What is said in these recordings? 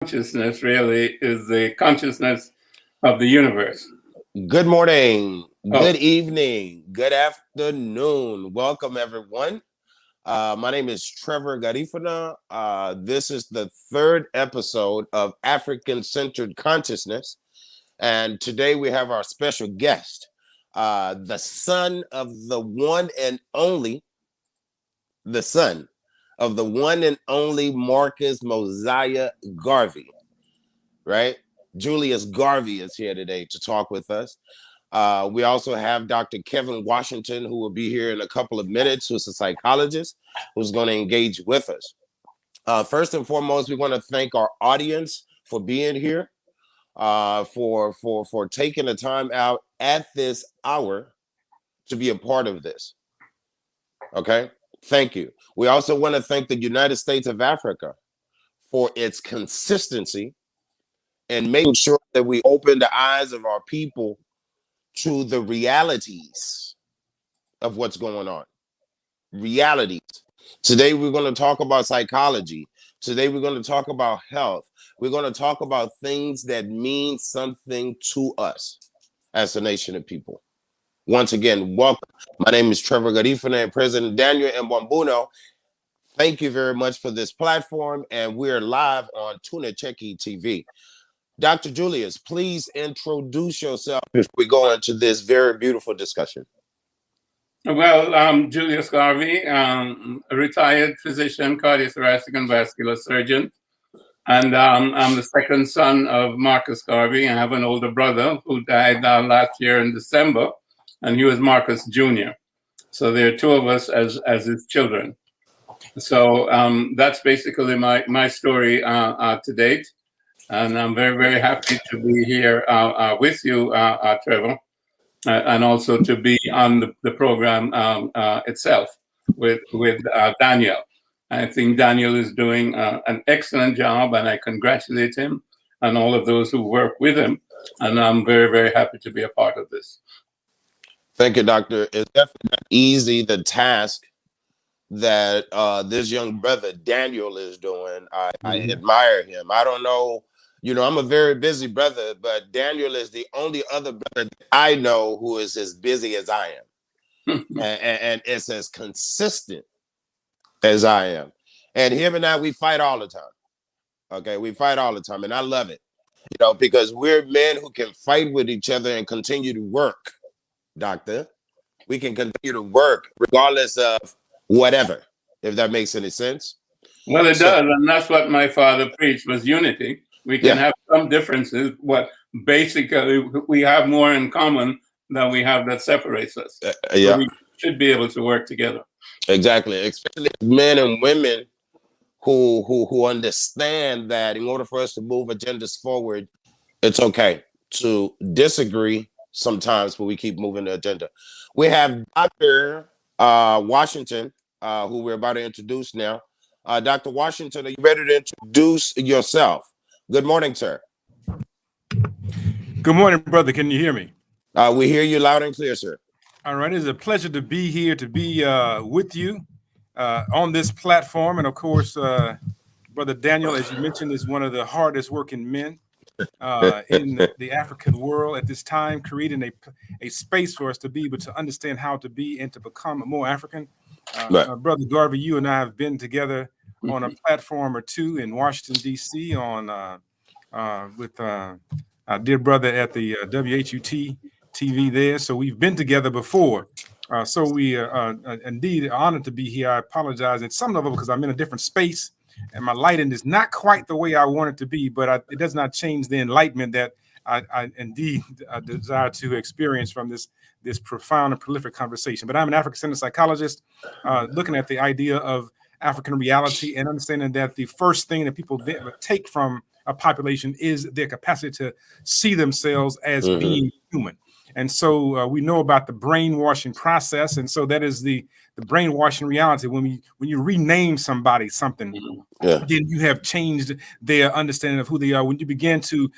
consciousness really is the consciousness of the universe. Good morning, good Oh, evening, good afternoon. Welcome, everyone. My name is Trevor Garifuna. This is the third episode of African-Centered Consciousness. And today we have our special guest, the son of the one and only, Marcus Mosiah Garvey, right? Julius Garvey is here today to talk with us. We also have Dr. Kevin Washington, who will be here in a couple of minutes, who's a psychologist, who's going to engage with us. First and foremost, we want to thank our audience for being here, for taking the time out at this hour to be a part of this. Okay, thank you. We also want to thank the United States of Africa for its consistency and making sure that we open the eyes of our people to the realities of what's going on. Realities. Today, we're going to talk about psychology. Today, we're going to talk about health. We're going to talk about things that mean something to us as a nation of people. Once again, welcome. My name is Trevor Garifuna and President Daniel Mbambuno. Thank you very much for this platform, and we're live on Tuna Cheki TV. Dr. Julius, please introduce yourself as we go into this very beautiful discussion. well, I'm Julius Garvey, a retired physician, cardiothoracic and vascular surgeon. And I'm the second son of Marcus Garvey. I have an older brother who died last year in December, and he was Marcus Jr. So there are two of us as his children. So that's basically my story to date. And I'm very, very happy to be here with you, Trevor, and also to be on the program itself with Daniel. I think Daniel is doing an excellent job, and I congratulate him and all of those who work with him. And I'm very, very happy to be a part of this. Thank you, Doctor. It's definitely not easy, the task that this young brother Daniel is doing. I admire him. I don't know. I'm a very busy brother, but Daniel is the only other brother that I know who is as busy as I am. and it's as consistent as I am. And him and I, we fight all the time. Okay, we fight all the time. And I love it, because we're men who can fight with each other and continue to work, Doctor. We can continue to work regardless of whatever, if that makes any sense. Well, it does. And that's what my father preached, was unity. We can have some differences, but basically we have more in common than we have that separates us. So we should be able to work together. Exactly, especially men and women who understand that in order for us to move agendas forward, it's okay to disagree sometimes, but we keep moving the agenda. We have Dr. Washington, who we're about to introduce now. Dr. Washington, are you ready to introduce yourself? Good morning, sir. Good morning, brother. Can you hear me? We hear you loud and clear, sir. All right. It's a pleasure to be here, to be with you on this platform. And of course, Brother Daniel, as you mentioned, is one of the hardest working men in the African world at this time, creating a space for us to be able to understand how to be and to become more African. Brother Garvey, you and I have been together on a platform or two in Washington, D.C. with our dear brother at the WHUT TV there. So we've been together before. So we are indeed honored to be here. I apologize at some level because I'm in a different space and my lighting is not quite the way I want it to be, but it does not change the enlightenment that I indeed desire to experience from this profound and prolific conversation. But I'm an African-centered psychologist looking at the idea of African reality and understanding that the first thing that people take from a population is their capacity to see themselves as being human. And so we know about the brainwashing process. And so that is the brainwashing reality. When you rename somebody something, then you have changed their understanding of who they are. When you begin to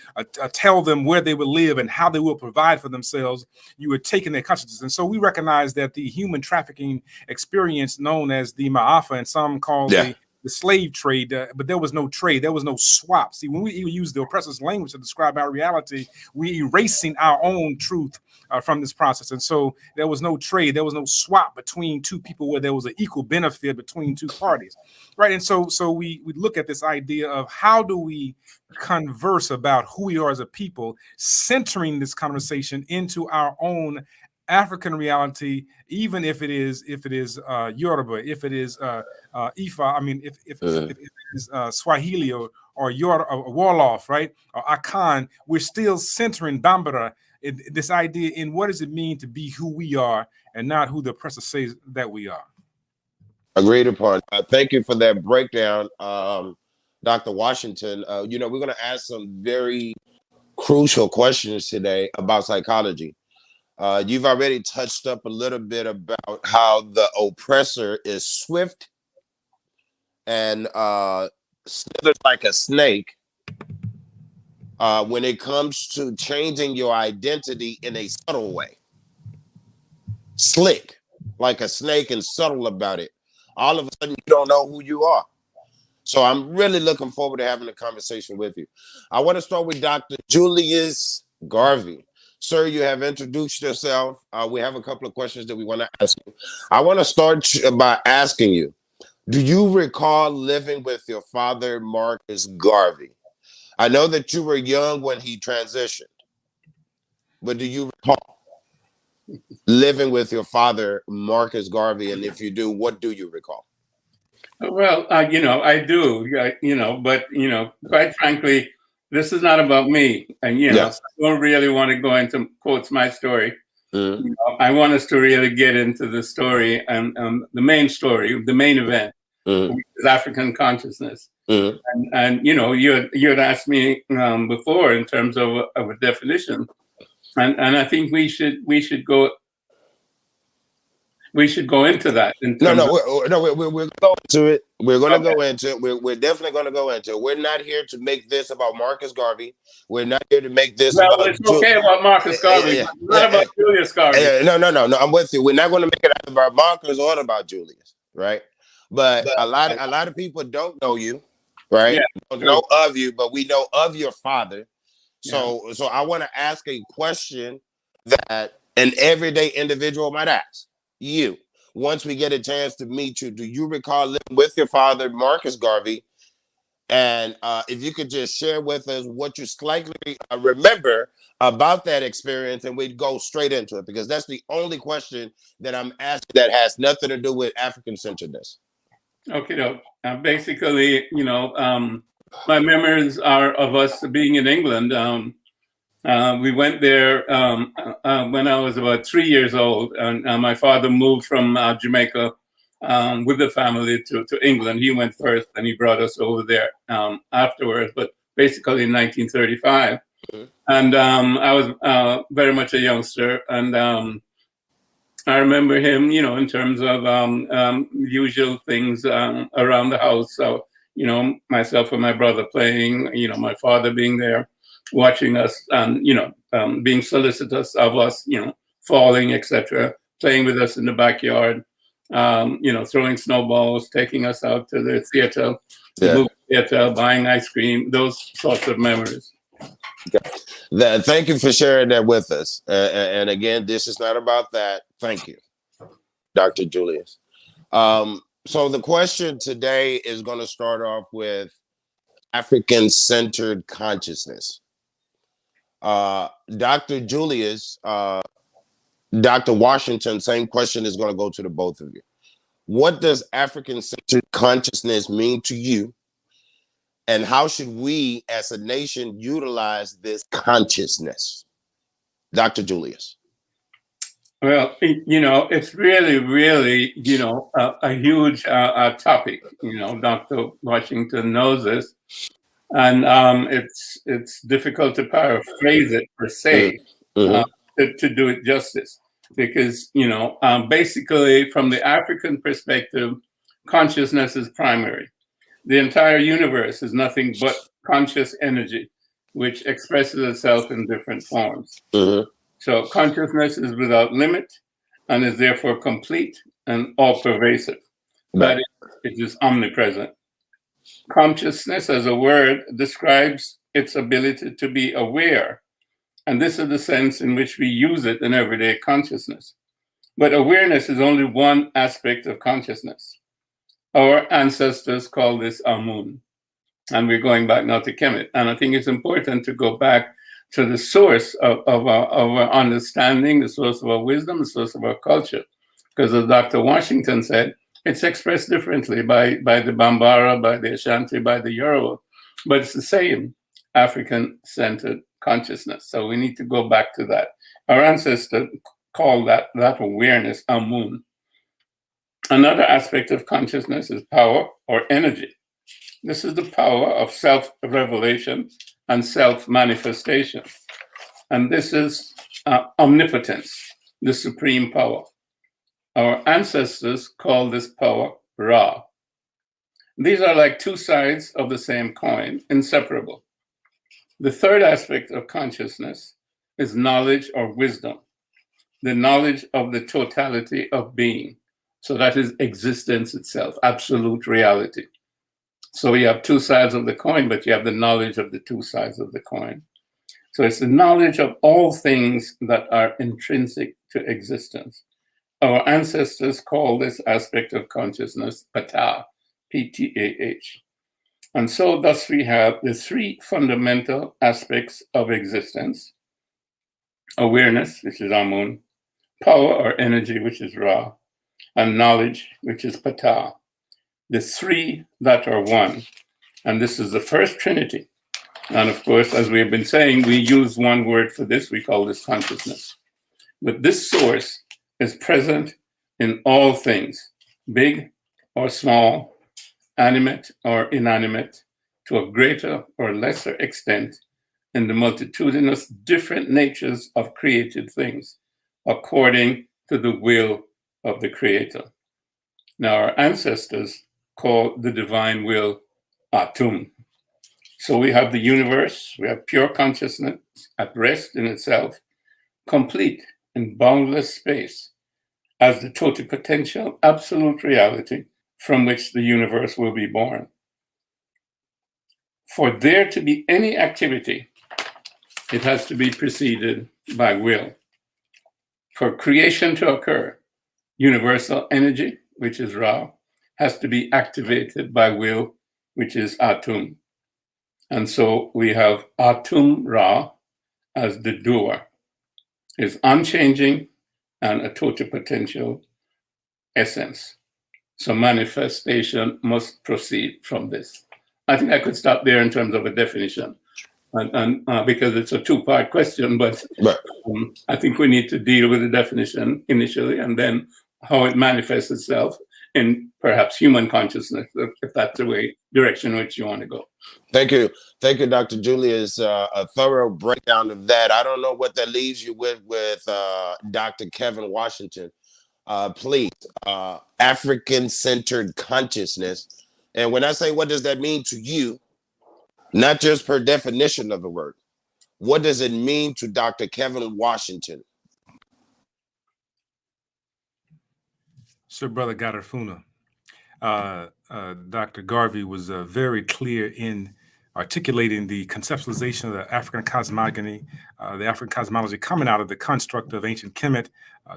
tell them where they will live and how they will provide for themselves, you are taking their consciousness. And so we recognize that the human trafficking experience known as the Ma'afa, and some call the the slave trade, but there was no trade. There was no swap. See, when we use the oppressor's language to describe our reality, we erasing our own truth from this process. And so there was no trade. There was no swap between two people where there was an equal benefit between two parties, right? And so we look at this idea of how do we converse about who we are as a people, centering this conversation into our own African reality, even if it is Yoruba, if it is Ifa, I mean, if it is Swahili or Wolof, right, or Akan, we're still centering Bambara, this idea in what does it mean to be who we are and not who the oppressor says that we are. Agreed upon. Thank you for that breakdown, Dr. Washington. We're going to ask some very crucial questions today about psychology. You've already touched up a little bit about how the oppressor is swift and slithers like a snake when it comes to changing your identity in a subtle way. Slick, like a snake, and subtle about it. All of a sudden, you don't know who you are. So I'm really looking forward to having a conversation with you. I want to start with Dr. Julius Garvey. Sir, you have introduced yourself. We have a couple of questions that we want to ask you. I want to start by asking you, do you recall living with your father, Marcus Garvey? I know that you were young when he transitioned, but do you recall living with your father, Marcus Garvey? And if you do, what do you recall? Well, I do, but, quite frankly, this is not about me. And, so I don't really want to go into quotes my story. Mm-hmm. I want us to really get into the story and the main story, the main event, mm-hmm. which is African consciousness. Mm-hmm. And you had asked me before in terms of a definition. And I think we should go into that. We're going to go into it. We're going to go into it. We're definitely going to go into it. We're not here to make this about Marcus Garvey. We're not here to make this about... it's okay about Marcus Garvey. Not about Julius Garvey. No, I'm with you. We're not going to make it about Marcus or about Julius, right? But a lot of people don't know you, right? Yeah. Don't know of you, but we know of your father. So I want to ask a question that an everyday individual might ask. You, once we get a chance to meet you, do you recall living with your father, Marcus Garvey? And if you could just share with us what you slightly remember about that experience, and we'd go straight into it, because that's the only question that I'm asking that has nothing to do with African-centeredness. Okay, basically, my memories are of us being in England. We went there when I was about 3 years old, and my father moved from Jamaica with the family to England. He went first, and he brought us over there afterwards, but basically in 1935. Mm-hmm. And I was very much a youngster, and I remember him, in terms of usual things around the house. So, myself and my brother playing, my father being there, watching us, and being solicitous of us, falling, etc., playing with us in the backyard, throwing snowballs, taking us out to the theater, the movie theater, buying ice cream, those sorts of memories. Thank you for sharing that with us. And again, this is not about that. Thank you, Dr. Julius. So the question today is going to start off with African-centered consciousness. Dr. Julius, Dr. Washington, same question is going to go to the both of you. What does African-centered consciousness mean to you? And how should we as a nation utilize this consciousness? Dr. Julius. Well, it's really, really, a huge topic. Dr. Washington knows this. And it's difficult to paraphrase it per se, to do it justice, because basically from the African perspective, consciousness is primary. The entire universe is nothing but conscious energy, which expresses itself in different forms. Mm-hmm. So consciousness is without limit and is therefore complete and all pervasive. That it is omnipresent. Consciousness as a word describes its ability to be aware. And this is the sense in which we use it in everyday consciousness. But awareness is only one aspect of consciousness. Our ancestors call this Amun. And we're going back now to Kemet. And I think it's important to go back to the source of our understanding, the source of our wisdom, the source of our culture. Because as Dr. Washington said, it's expressed differently by the Bambara, by the Ashanti, by the Yoruba. But it's the same African-centered consciousness. So we need to go back to that. Our ancestors called that awareness Amun. Another aspect of consciousness is power or energy. This is the power of self-revelation and self-manifestation. And this is omnipotence, the supreme power. Our ancestors call this power Ra. These are like two sides of the same coin, inseparable. The third aspect of consciousness is knowledge or wisdom, the knowledge of the totality of being. So that is existence itself, absolute reality. So you have two sides of the coin, but you have the knowledge of the two sides of the coin. So it's the knowledge of all things that are intrinsic to existence. Our ancestors call this aspect of consciousness Patah, P-T-A-H. And so thus we have the three fundamental aspects of existence: awareness, which is Amun, power or energy, which is Ra, and knowledge, which is Patah. The three that are one. And this is the first Trinity. And of course, as we have been saying, we use one word for this. We call this consciousness. But this source is present in all things, big or small, animate or inanimate, to a greater or lesser extent in the multitudinous different natures of created things, according to the will of the Creator. Now, our ancestors call the divine will Atum. So we have the universe, we have pure consciousness at rest in itself, complete in boundless space, as the totipotential absolute reality from which the universe will be born. For there to be any activity, it has to be preceded by will. For creation to occur, universal energy, which is Ra, has to be activated by will, which is Atum. And so we have Atum Ra as the doer, is unchanging and a totipotential essence. So manifestation must proceed from this. I think I could stop there in terms of a definition, and because it's a two-part question, but I think we need to deal with the definition initially and then how it manifests itself in perhaps human consciousness, if that's the direction in which you want to go. Thank you, Dr. Julius. A thorough breakdown of that. I don't know what that leaves you with Dr. Kevin Washington. Please, African-centered consciousness. And when I say, what does that mean to you? Not just per definition of the word. What does it mean to Dr. Kevin Washington? Sir, Brother Gadarfuna, Dr. Garvey was very clear in articulating the conceptualization of the African cosmogony, the African cosmology coming out of the construct of ancient Kemet,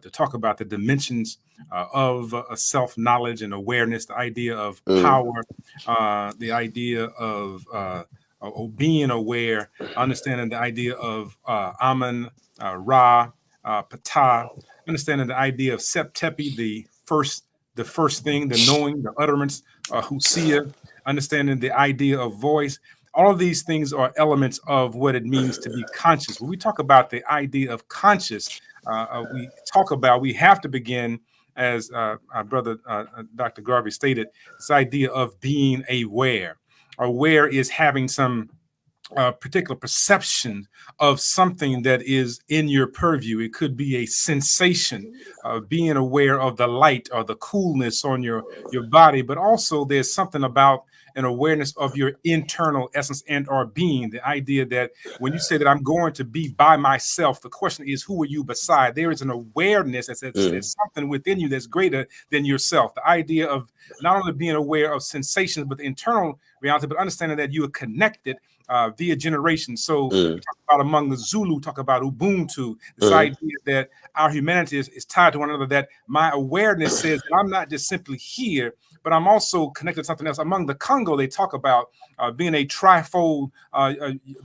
to talk about the dimensions of self-knowledge and awareness, the idea of power, the idea of being aware, understanding the idea of Amun, Ra, Patah, understanding the idea of Septepi, the first thing, the knowing, the utterance, Husia, understanding the idea of voice. All of these things are elements of what it means to be conscious. When we talk about the idea of conscious, we have to begin, as our brother Dr. Garvey stated, this idea of being aware. Aware is having some particular perception of something that is in your purview. It could be a sensation of being aware of the light or the coolness on your body, but also there's something about an awareness of your internal essence and or being. The idea that when you say that I'm going to be by myself, the question is, who are you beside? There is an awareness that there's something within you that's greater than yourself. The idea of not only being aware of sensations, but the internal reality, but understanding that you are connected via generation. So we talk about among the Zulu, talk about Ubuntu, this idea that our humanity is tied to one another, that my awareness says that I'm not just simply here, but I'm also connected to something else. Among the Congo, they talk about being a trifold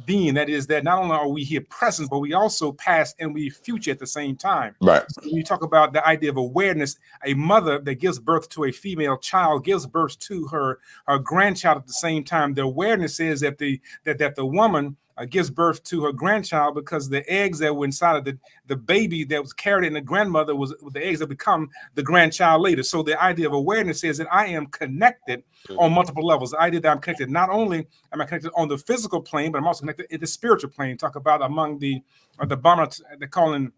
being. That is that not only are we here present, but we also past and we future at the same time. Right. So when you talk about the idea of awareness, a mother that gives birth to a female child gives birth to her grandchild at the same time. The awareness is that the woman gives birth to her grandchild because the eggs that were inside of the baby that was carried in the grandmother was the eggs that become the grandchild later. So the idea of awareness is that I am connected on multiple levels. The idea that I'm connected, not only am I connected on the physical plane, but I'm also connected in the spiritual plane. Talk about among the bomber, they're calling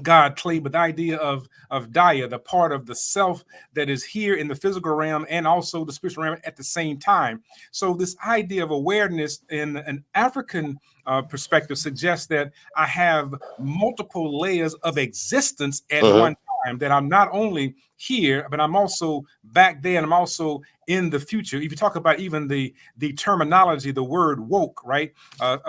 God clay, but the idea of Daya, the part of the self that is here in the physical realm and also the spiritual realm at the same time. So this idea of awareness in an African perspective suggests that I have multiple layers of existence at one time, that I'm not only here, but I'm also back there, and I'm also in the future. If you talk about even the terminology, the word woke, right?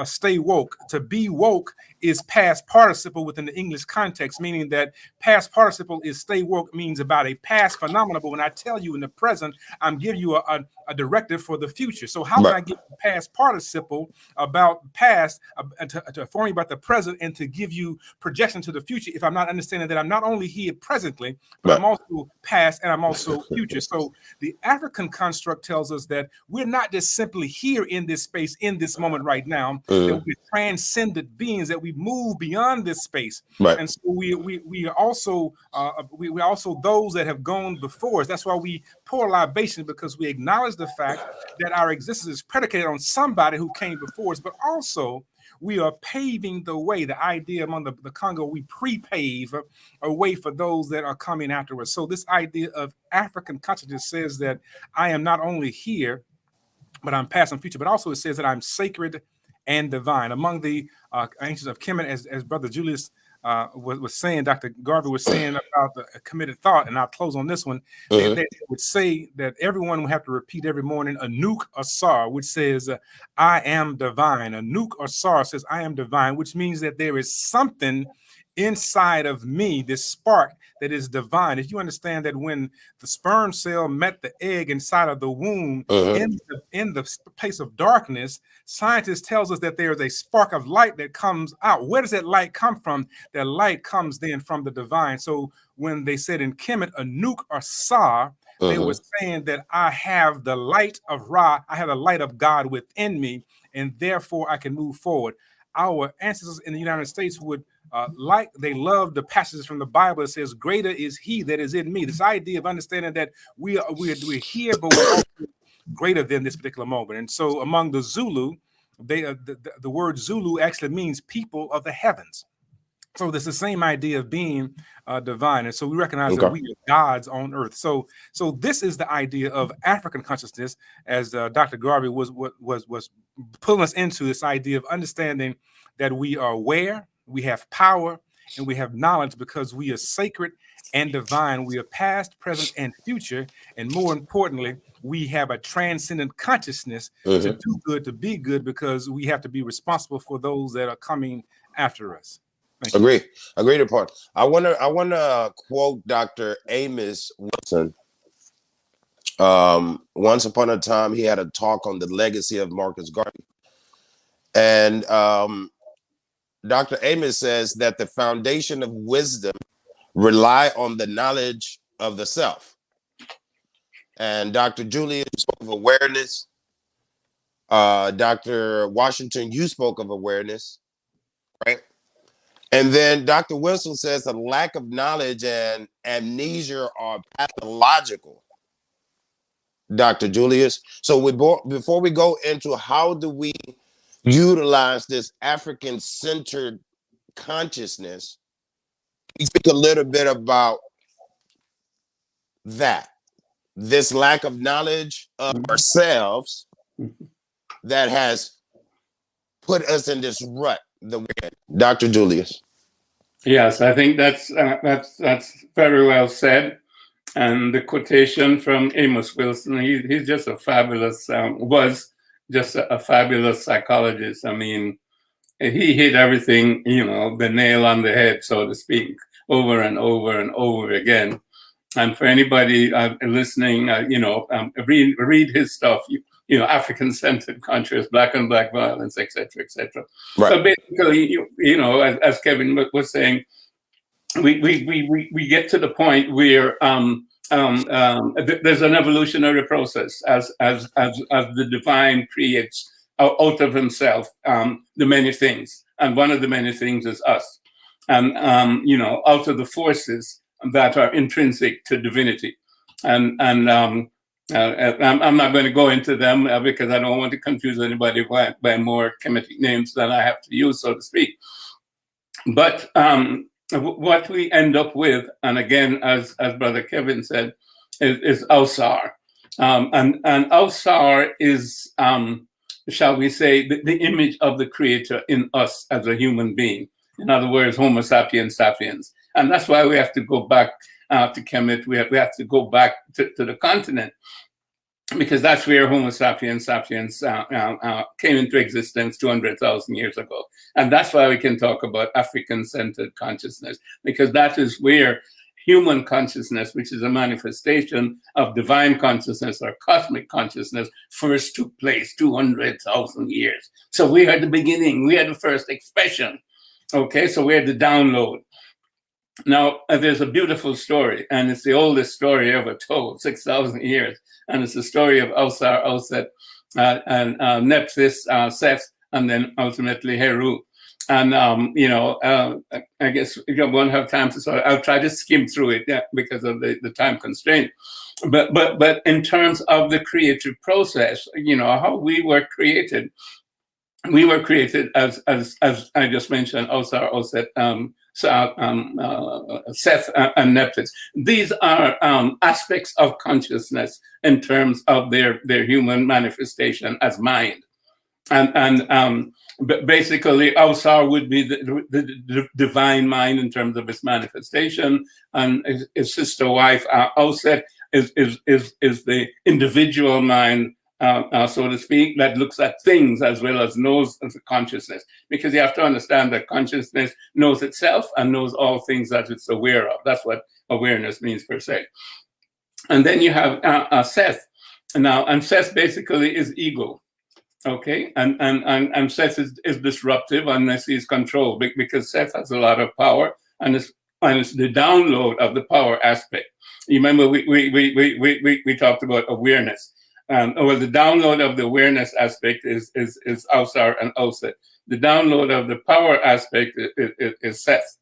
Stay woke. To be woke is past participle within the English context, meaning that past participle is stay woke means about a past phenomenon. But when I tell you in the present, I'm giving you a directive for the future. So how can I give the past participle about past to inform you about the present and to give you projection to the future if I'm not understanding that I'm not only here presently, but I'm also past and I'm also future. So the African construct tells us that we're not just simply here in this space, in this moment right now, that we're transcendent beings, that we move beyond this space. And so we are also we also those that have gone before us. That's why we pour libation, because we acknowledge the fact that our existence is predicated on somebody who came before us, but also we are paving the way. The idea among the Congo, we pre-pave a way for those that are coming after us. So this idea of African consciousness says that I am not only here, but I'm past and future, but also it says that I'm sacred and divine. Among the ancients of Kemet, as Brother Julius was saying, Dr. Garvey was saying about the committed thought, and I'll close on this one. They would say that everyone would have to repeat every morning Anuk Asar, which says, I am divine. Anuk Asar says, I am divine, which means that there is something inside of me, this spark that is divine. If you understand that when the sperm cell met the egg inside of the womb, in the place of darkness, scientists tells us that there is a spark of light that comes out. Where does that light come from? That light comes then from the divine. So when they said in Kemet, Anuk or Sa, they were saying that I have the light of Ra, I have the light of God within me, and therefore I can move forward. Our ancestors in the United States would they love the passages from the Bible that says, greater is he that is in me. This idea of understanding that we're here, but we're also greater than this particular moment. And so among the Zulu, the word Zulu actually means people of the heavens. So there's the same idea of being divine. And so we recognize that we are gods on earth. So this is the idea of African consciousness, as Dr. Garvey was pulling us into this idea of understanding that we are aware, we have power, and we have knowledge because we are sacred and divine. We are past, present, and future. And more importantly, we have a transcendent consciousness to do good, to be good, because we have to be responsible for those that are coming after us. Agree part. I want to quote Dr. Amos Wilson. Once upon a time, he had a talk on the legacy of Marcus Garvey, and Dr. Amos says that the foundation of wisdom rely on the knowledge of the self. And Dr. Julius spoke of awareness. Dr. Washington, you spoke of awareness, right? And then Dr. Wilson says the lack of knowledge and amnesia are pathological. Dr. Julius. So before we go into how do we utilize this African-centered consciousness, we speak a little bit about that this lack of knowledge of ourselves that has put us in this rut that we're in. Dr. Julius. Yes, I think that's very well said. And the quotation from Amos Wilson, he's just a fabulous, was just a fabulous psychologist. I mean, he hit everything, you know, the nail on the head, so to speak, over and over and over again. And for anybody listening, you know, read his stuff, you know, African-centered conscious, black on black violence, etc., etc. Right. So basically, you know, as Kevin was saying, we get to the point where there's an evolutionary process as the divine creates out of himself the many things, and one of the many things is us, and you know, out of the forces that are intrinsic to divinity, and I'm not going to go into them because I don't want to confuse anybody by more Kemetic names than I have to use, so to speak. But what we end up with, and again, as Brother Kevin said, is Ausar. And Ausar is, shall we say, the image of the Creator in us as a human being. In other words, Homo sapiens sapiens. And that's why we have to go back to Kemet. We have to go back to the continent, because that's where Homo sapiens sapiens came into existence 200,000 years ago. And that's why we can talk about African-centered consciousness, because that is where human consciousness, which is a manifestation of divine consciousness or cosmic consciousness, first took place 200,000 years. So we are the beginning. We are the first expression. Okay, so we're the download. Now, there's a beautiful story, and it's the oldest story ever told, 6,000 years. And it's the story of Ausar, Auset, and Nephthys, Seth, and then ultimately Heru. And, you know, I guess if you won't have time to sort, I'll try to skim through it, yeah, because of the time constraint. But in terms of the creative process, you know, how we were created as I just mentioned, Ausar, Auset, Seth, and Nephthys. These are aspects of consciousness in terms of their human manifestation as mind, and basically Ausar would be the divine mind in terms of its manifestation, and his sister wife Auset is the individual mind. So to speak, that looks at things as well as knows consciousness, because you have to understand that consciousness knows itself and knows all things that it's aware of. That's what awareness means per se. And then you have Seth. Now, and Seth basically is ego. Okay, and Seth is disruptive unless he's controlled, because Seth has a lot of power, and it's the download of the power aspect. You remember we talked about awareness. Well, the download of the awareness aspect is Ausar and Auset. The download of the power aspect is Seth,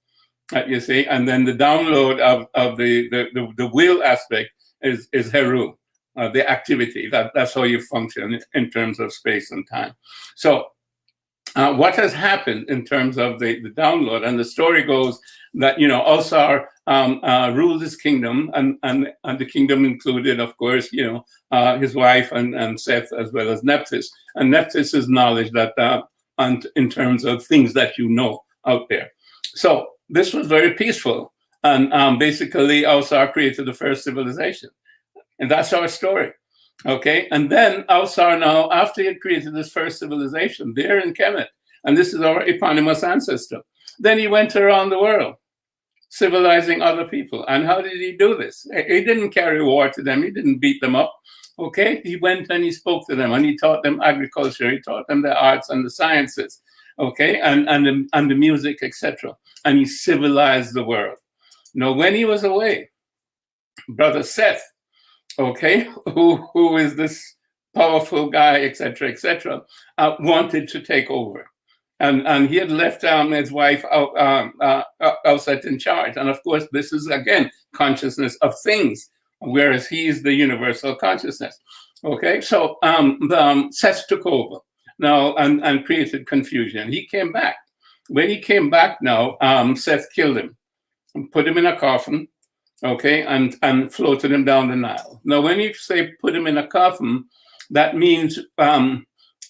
you see, and then the download of the will aspect is Heru, the activity. That's how you function in terms of space and time. So what has happened in terms of the download, and the story goes that, you know, Ausar ruled his kingdom, and the kingdom included, of course, you know, his wife and Seth, as well as Nephthys. And Nephthys is knowledge that, and in terms of things that you know out there. So this was very peaceful, and basically Ausar created the first civilization, and that's our story. Okay, and then Ausar, now after he had created this first civilization there in Kemet, and this is our eponymous ancestor, then he went around the world civilizing other people. And how did he do this? He didn't carry war to them. He didn't beat them up. Okay, he went and he spoke to them, and he taught them agriculture. He taught them the arts and the sciences. Okay, and the music, etc. And he civilized the world. Now, when he was away, Brother Seth, okay, who is this powerful guy, etc., etc., wanted to take over. And he had left his wife Auset in charge. And of course, this is, again, consciousness of things, whereas he is the universal consciousness. Okay, so Seth took over now and created confusion. He came back. When he came back now, Seth killed him, put him in a coffin, okay, and floated him down the Nile. Now, when you say put him in a coffin, that means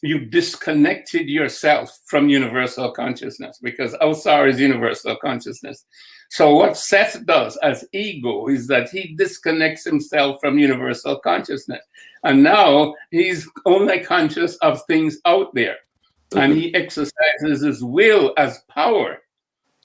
you've disconnected yourself from universal consciousness, because Ausar is universal consciousness. So what Seth does as ego is that he disconnects himself from universal consciousness. And now he's only conscious of things out there. And he exercises his will as power,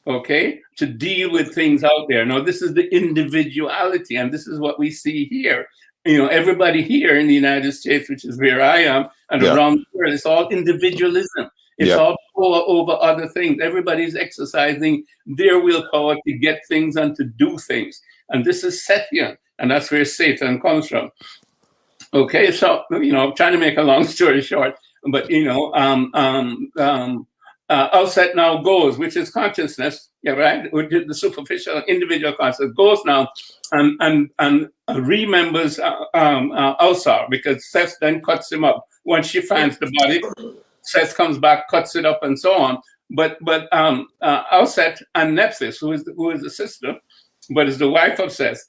okay, to deal with things out there. Now, this is the individuality, and this is what we see here. You know, everybody here in the United States, which is where I am, and around the world, it's all individualism. It's all power over other things. Everybody's exercising their willpower to get things and to do things. And this is Sethian, and that's where Satan comes from. Okay, so, you know, I'm trying to make a long story short, but, you know, Outset now goes, which is consciousness, yeah, right? The superficial individual consciousness goes now and remembers Ausar, because Seth then cuts him up. Once she finds the body, Seth comes back, cuts it up, and so on. But Outset and Nephthys, who is the sister, but is the wife of Seth,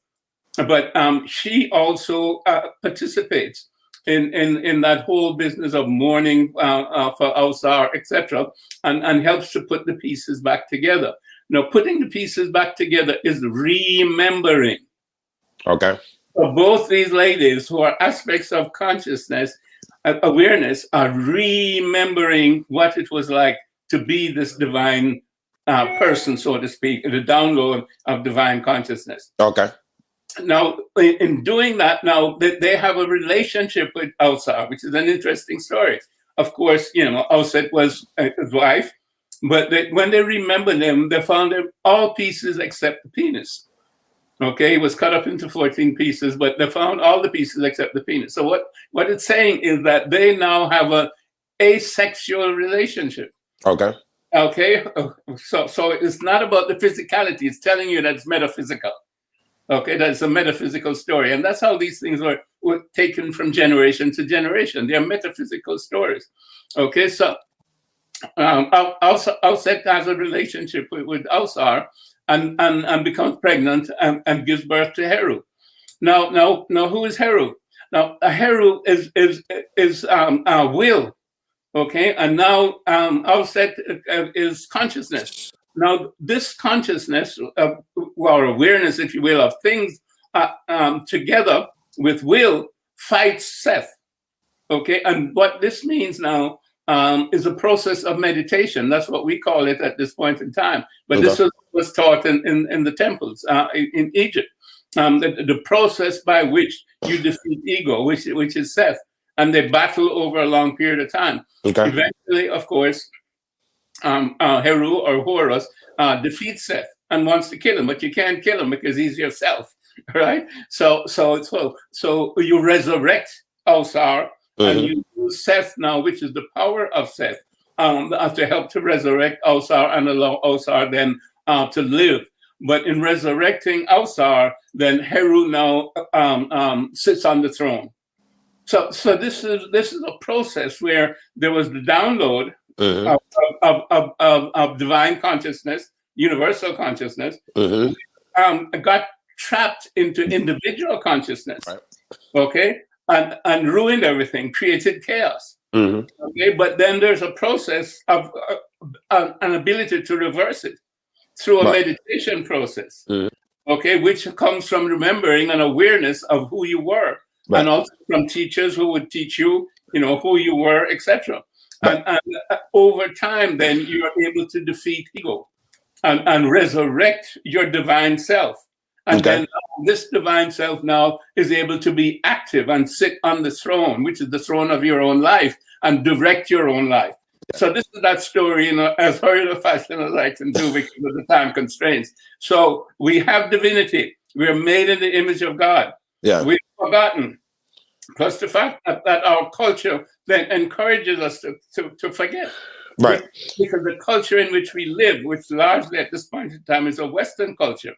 but she also participates in that whole business of mourning for Ausar, etc., and helps to put the pieces back together. Now, putting the pieces back together is remembering. Okay. So both these ladies, who are aspects of consciousness, awareness, are remembering what it was like to be this divine person, so to speak, the download of divine consciousness. Okay. Now, in doing that, now they have a relationship with Ausar, which is an interesting story. Of course, you know, Outset was his wife, but when they remember them, they found them all pieces except the penis. Okay, it was cut up into 14 pieces, but they found all the pieces except the penis. So what it's saying is that they now have a asexual relationship. Okay. Okay, so it's not about the physicality. It's telling you that it's metaphysical. Okay, that's a metaphysical story. And that's how these things were taken from generation to generation. They are metaphysical stories. Okay, so Outset has a relationship with Ausar and becomes pregnant and gives birth to Heru. Now, who is Heru? Now, Heru is will. Okay, and now Outset is consciousness. Now, this consciousness, or awareness, if you will, of things together with will fights Seth. Okay, and what this means now is a process of meditation. That's what we call it at this point in time. But this was taught in the temples in Egypt. The process by which you defeat ego, which is Seth, and they battle over a long period of time. Okay. Eventually, of course, Heru or Horus defeats Seth and wants to kill him, but you can't kill him because he's yourself, right? So you resurrect Ausar, and you use Seth now, which is the power of Seth, to help to resurrect Ausar and allow Ausar then to live. But in resurrecting Ausar, then Heru now sits on the throne. So this is a process where there was the download of divine consciousness, universal consciousness, got trapped into individual consciousness, okay, and ruined everything, created chaos. Okay, but then there's a process of an ability to reverse it through a meditation process, okay, which comes from remembering an awareness of who you were, and also from teachers who would teach you, you know, who you were, etc. And over time, then you are able to defeat ego and resurrect your divine self. And then this divine self now is able to be active and sit on the throne, which is the throne of your own life, and direct your own life. So this is that story in as hurried a fashion as I can do because of the time constraints. So we have divinity. We are made in the image of God. Yeah. We've forgotten. Plus the fact that our culture then encourages us to forget. Right. Because the culture in which we live, which largely at this point in time is a Western culture,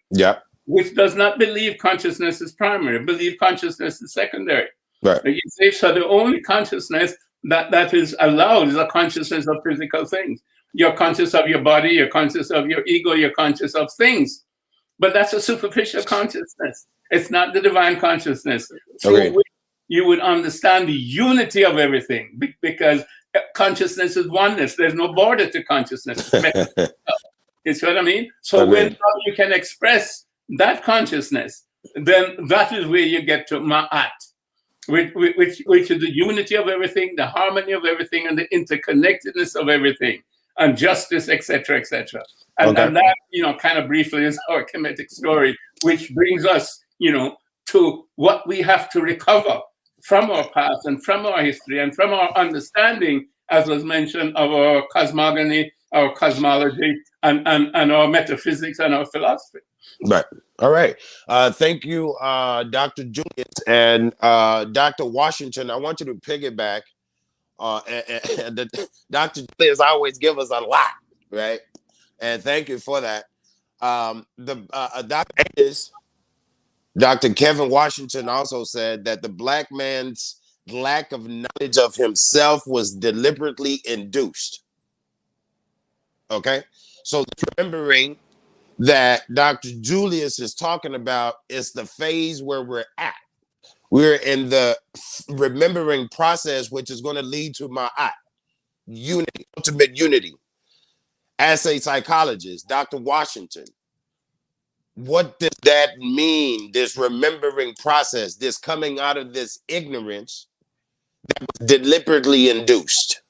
which does not believe consciousness is primary, believe consciousness is secondary. Right. You see, so the only consciousness that is allowed is a consciousness of physical things. You're conscious of your body, you're conscious of your ego, you're conscious of things. But that's a superficial consciousness. It's not the divine consciousness through Okay. which you would understand the unity of everything, because consciousness is oneness. There's no border to consciousness. You see what I mean? So when you can express that consciousness, then that is where you get to ma'at, which is the unity of everything, the harmony of everything, and the interconnectedness of everything, and justice, etc., etc. And that, kind of briefly is our Kemetic story, which brings us, to what we have to recover from our past and from our history and from our understanding, as was mentioned, of our cosmogony, our cosmology, and our metaphysics and our philosophy. Right. All right. Thank you, Dr. Julius and Dr. Washington. I want you to piggyback. Dr. Julius always give us a lot, right? And thank you for that. Dr. Kevin Washington also said that the black man's lack of knowledge of himself was deliberately induced. Okay, so remembering that Dr. Julius is talking about is the phase where we're at. We're in the remembering process, which is going to lead to ma'at, unity, ultimate unity. As a psychologist, Dr. Washington, what does that mean, this remembering process, this coming out of this ignorance that was deliberately induced?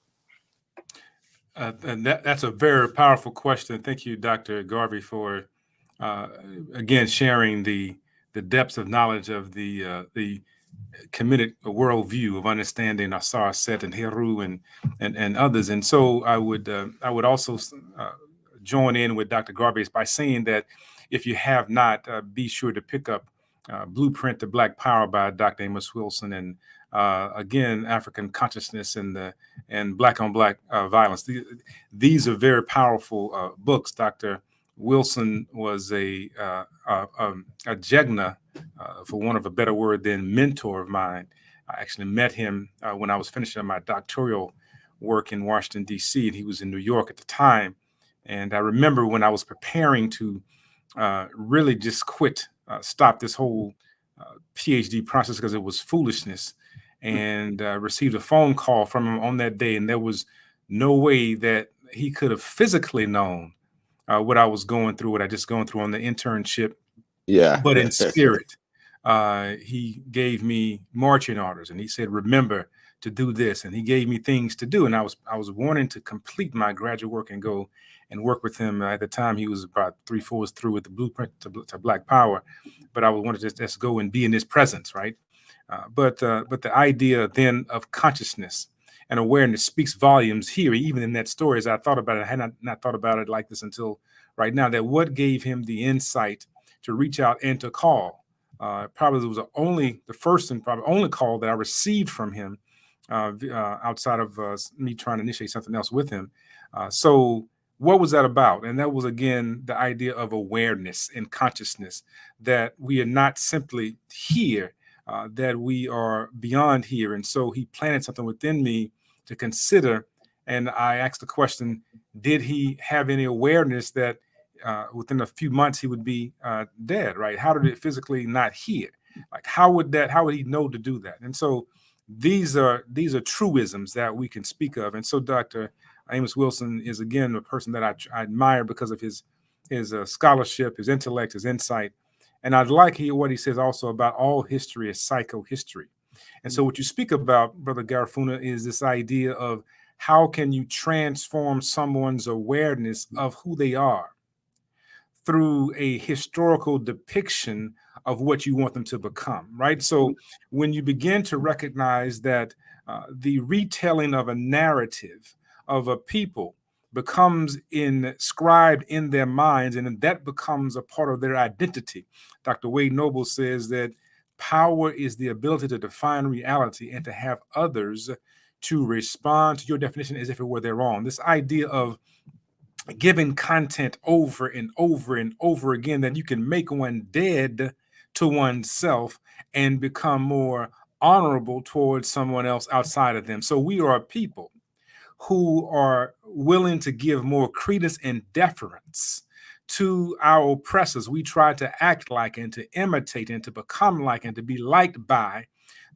And that's a very powerful question. Thank you, Dr. Garvey, for again sharing the depths of knowledge of the Kemetic worldview of understanding Asar, Set, and Heru, and others. And so I would also join in with Dr. Garvey by saying that if you have not, be sure to pick up Blueprint to Black Power by Dr. Amos Wilson, and again, African Consciousness and Black on Black Violence. These are very powerful books. Dr. Wilson was a Jegna, for want of a better word, than mentor of mine. I actually met him when I was finishing my doctoral work in Washington, D.C., and he was in New York at the time. And I remember when I was preparing to really just stop this whole PhD process because it was foolishness, and received a phone call from him on that day. And there was no way that he could have physically known what I was going through, what I just gone through on the internship. Yeah. But in spirit, he gave me marching orders, and he said, remember to do this. And he gave me things to do. And I was wanting to complete my graduate work and go and work with him. At the time, he was about 3/4 through with the Blueprint to Black Power. But I wanted to just go and be in his presence, right? But the idea then of consciousness and awareness speaks volumes here, even in that story. As I thought about it, I had not thought about it like this until right now, that what gave him the insight to reach out and to call. Probably was the first and probably only call that I received from him outside of me trying to initiate something else with him. So what was that about? And that was, again, the idea of awareness and consciousness, that we are not simply here, that we are beyond here. And so he planted something within me to consider. And I asked the question, did he have any awareness that within a few months he would be dead, right? How did it physically not hear? Like, how would he know to do that? And so these are truisms that we can speak of. And so Dr. Amos Wilson is, again, a person that I admire because of his scholarship, his intellect, his insight. And I'd like what he says also about all history is psychohistory. And so what you speak about, Brother Garifuna, is this idea of how can you transform someone's awareness of who they are through a historical depiction of what you want them to become, right? So when you begin to recognize that the retelling of a narrative of a people becomes inscribed in their minds, and that becomes a part of their identity. Dr. Wade Noble says that power is the ability to define reality and to have others to respond to your definition as if it were their own. This idea of giving content over and over and over again, that you can make one dead to oneself and become more honorable towards someone else outside of them. So we are a people who are willing to give more credence and deference to our oppressors. We try to act like and to imitate and to become like and to be liked by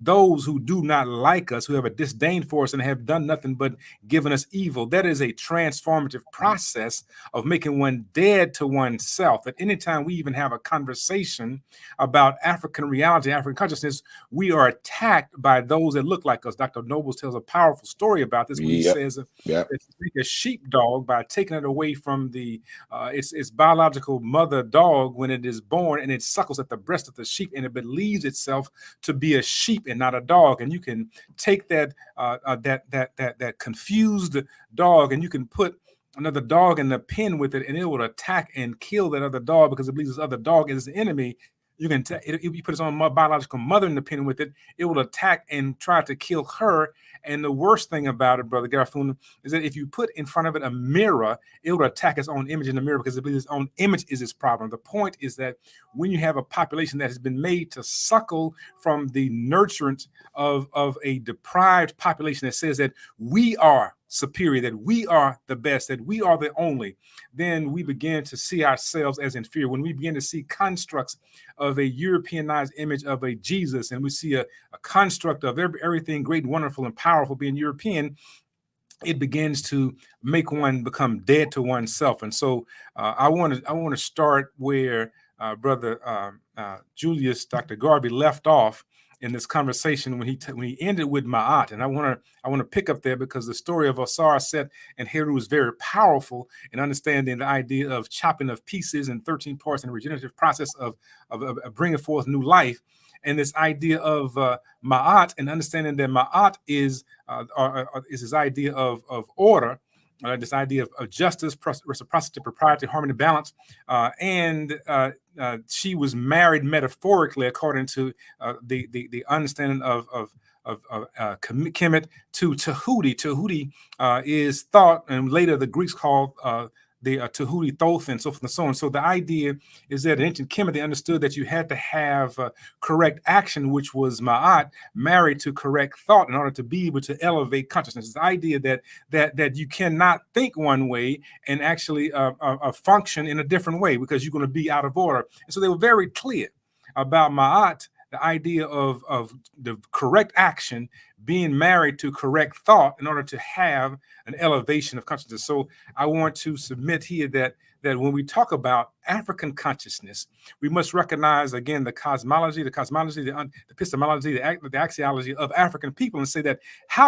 those who do not like us, who have a disdain for us and have done nothing but given us evil. That is a transformative process of making one dead to oneself. At any time we even have a conversation about African reality, African consciousness, we are attacked by those that look like us. Dr. Nobles tells a powerful story about this when he says that you take a sheepdog by taking it away from its biological mother dog when it is born, and it suckles at the breast of the sheep, and it believes itself to be a sheep and not a dog. And you can take that confused dog and you can put another dog in the pen with it, and it will attack and kill that other dog because it believes this other dog is the enemy. You can if you put its own biological mother in the pen with it, it will attack and try to kill her. And the worst thing about it, Brother Garfuna, is that if you put in front of it a mirror, it will attack its own image in the mirror because it believes its own image is its problem. The point is that when you have a population that has been made to suckle from the nurturance of a deprived population that says that we are superior, that we are the best, that we are the only, then we begin to see ourselves as inferior. When we begin to see constructs of a Europeanized image of a Jesus, and we see a construct of everything great, wonderful, and powerful being European, it begins to make one become dead to oneself. And so I want to start where Brother Julius, Dr. Garvey, left off in this conversation when he ended with Ma'at. And I want to pick up there because the story of Osar, Set, and Heru is very powerful in understanding the idea of chopping of pieces in 13 parts and the regenerative process of bringing forth new life. And this idea of Ma'at, and understanding that Ma'at is this idea of order, this idea of justice, reciprocity, propriety, harmony, balance, and she was married metaphorically according to the understanding of Kemet to Tahuti. Tahuti is thought, and later the Greeks called the Tahuti Thoth, and so forth and so on. So the idea is that in ancient Kemet, they understood that you had to have correct action, which was Ma'at, married to correct thought in order to be able to elevate consciousness. It's the idea that you cannot think one way and actually function in a different way because you're going to be out of order. And so they were very clear about Ma'at, the idea of the correct action being married to correct thought in order to have an elevation of consciousness. So I want to submit here that when we talk about African consciousness, we must recognize, again, the cosmology, the epistemology, the axiology of African people, and say that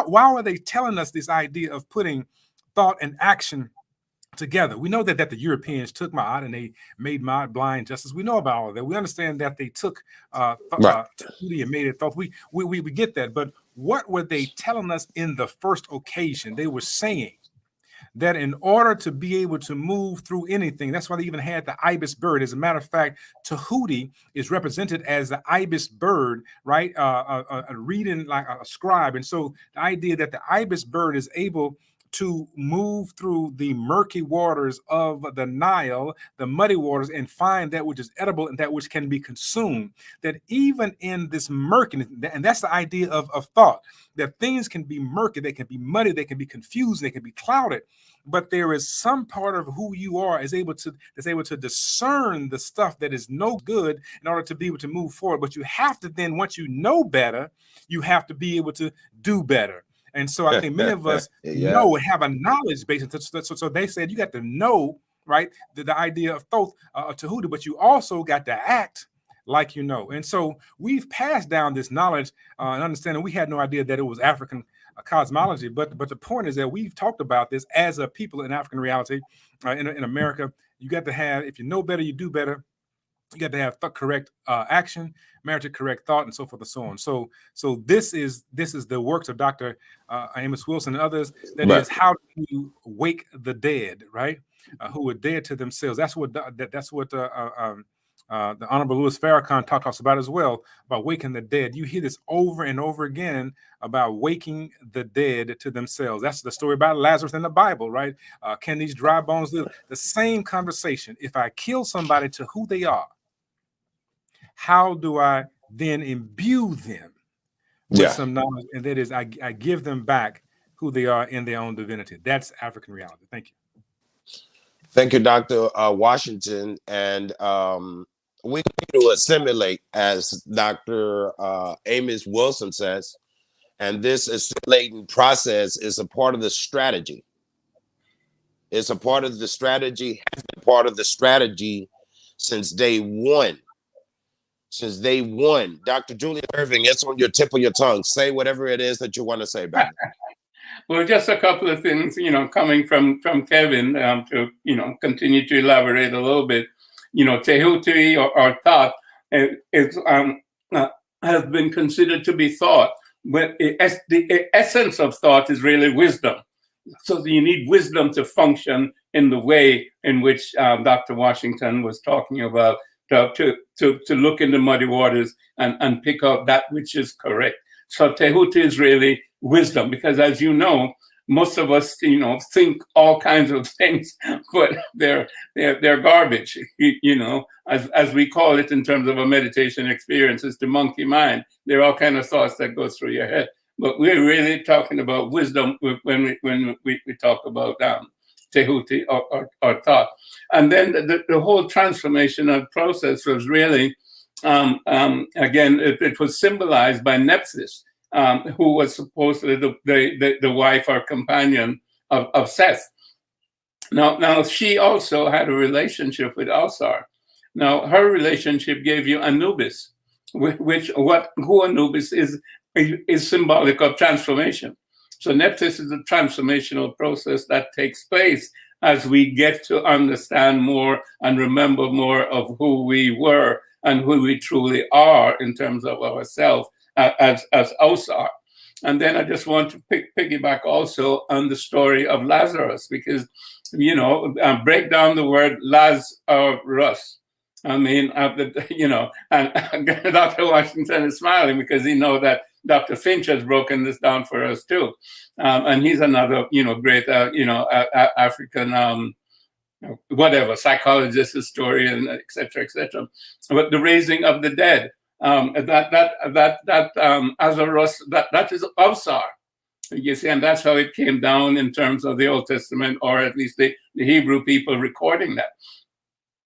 why are they telling us this idea of putting thought and action together? We know that the Europeans took Ma'at and they made Ma'at blind justice. We know about all of that. We understand that they took Tahuti and made it thought. We get that. But what were they telling us in the first occasion? They were saying that in order to be able to move through anything, that's why they even had the ibis bird. As a matter of fact, Tahuti is represented as the ibis bird, right? Reading like a scribe. And so the idea that the ibis bird is able to move through the murky waters of the Nile, the muddy waters, and find that which is edible and that which can be consumed. That even in this murkiness, and that's the idea of thought, that things can be murky, they can be muddy, they can be confused, they can be clouded, but there is some part of who you are that's able to discern the stuff that is no good in order to be able to move forward. But you have to then, once you know better, you have to be able to do better. And so I think many of us know, have a knowledge base. So they said you got to know, right, the idea of Thoth, Tahuti, but you also got to act like you know. And so we've passed down this knowledge and understanding. We had no idea that it was African cosmology, but the point is that we've talked about this as a people in African reality in America. You got to have, if you know better, you do better. You got to have correct action, married to correct thought, and so forth and so on. So this is the works of Dr. Amos Wilson and others. That is how to wake the dead, right? Who are dead to themselves. That's what the Honorable Louis Farrakhan talks about as well, about waking the dead. You hear this over and over again about waking the dead to themselves. That's the story about Lazarus in the Bible, right? Can these dry bones live? The same conversation. If I kill somebody to who they are, how do I then imbue them with some knowledge? And that is, I give them back who they are in their own divinity. That's African reality. Thank you. Thank you, Dr. Washington. And we need to assimilate, as Dr. Amos Wilson says. And this assimilating process is a part of the strategy. It's a part of the strategy, has been part of the strategy since day one. Since day one. Dr. Julius Irving, it's on your tip of your tongue. Say whatever it is that you want to say, baby. Well, just a couple of things, coming from Kevin, to, continue to elaborate a little bit. Tehuti or thought has been considered to be thought, but the essence of thought is really wisdom. So you need wisdom to function in the way in which Dr. Washington was talking about, to look in the muddy waters and pick out that which is correct. So Tehuti is really wisdom, because as you know, most of us, think all kinds of things, but they're garbage, as we call it in terms of a meditation experience. It's the monkey mind. There are all kinds of thoughts that go through your head. But we're really talking about wisdom when we talk about Tehuti or thought. And then the whole transformational process was really, again, it was symbolized by Nephthys, who was supposedly the wife or companion of Seth. Now she also had a relationship with Alsar. Now her relationship gave you Anubis, who Anubis is symbolic of transformation. So Nephthys is a transformational process that takes place as we get to understand more and remember more of who we were and who we truly are in terms of ourselves as Osar. And then I just want to piggyback also on the story of Lazarus, because, break down the word Lazarus. I mean, and Dr. Washington is smiling because he knows that Dr. Finch has broken this down for us too. And he's another, great, African, psychologist, historian, et cetera, et cetera. But the raising of the dead, that is Avsar. You see, and that's how it came down in terms of the Old Testament, or at least the Hebrew people recording that.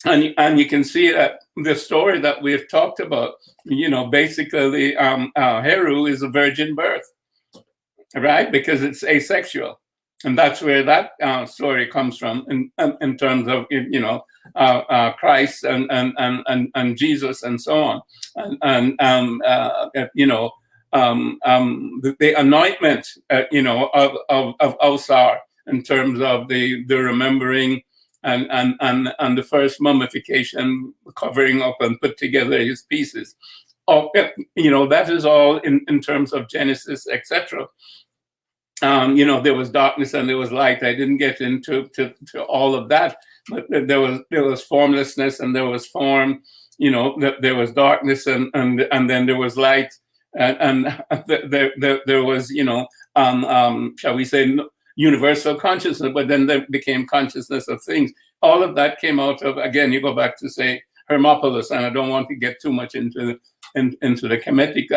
And you can see that the story that we've talked about, basically Heru is a virgin birth, right? Because it's asexual. And that's where that story comes from in terms of, Christ and Jesus and so on. The anointment, of Osar in terms of the remembering and the first mummification, covering up and put together his pieces. That is all in terms of Genesis, etc. There was darkness and there was light. I didn't get into all of that, but there was formlessness and there was form. There was darkness and then there was light, and there was shall we say, universal consciousness, but then there became consciousness of things. All of that came out of, again, you go back to say Hermopolis, and I don't want to get too much into the Kemetic,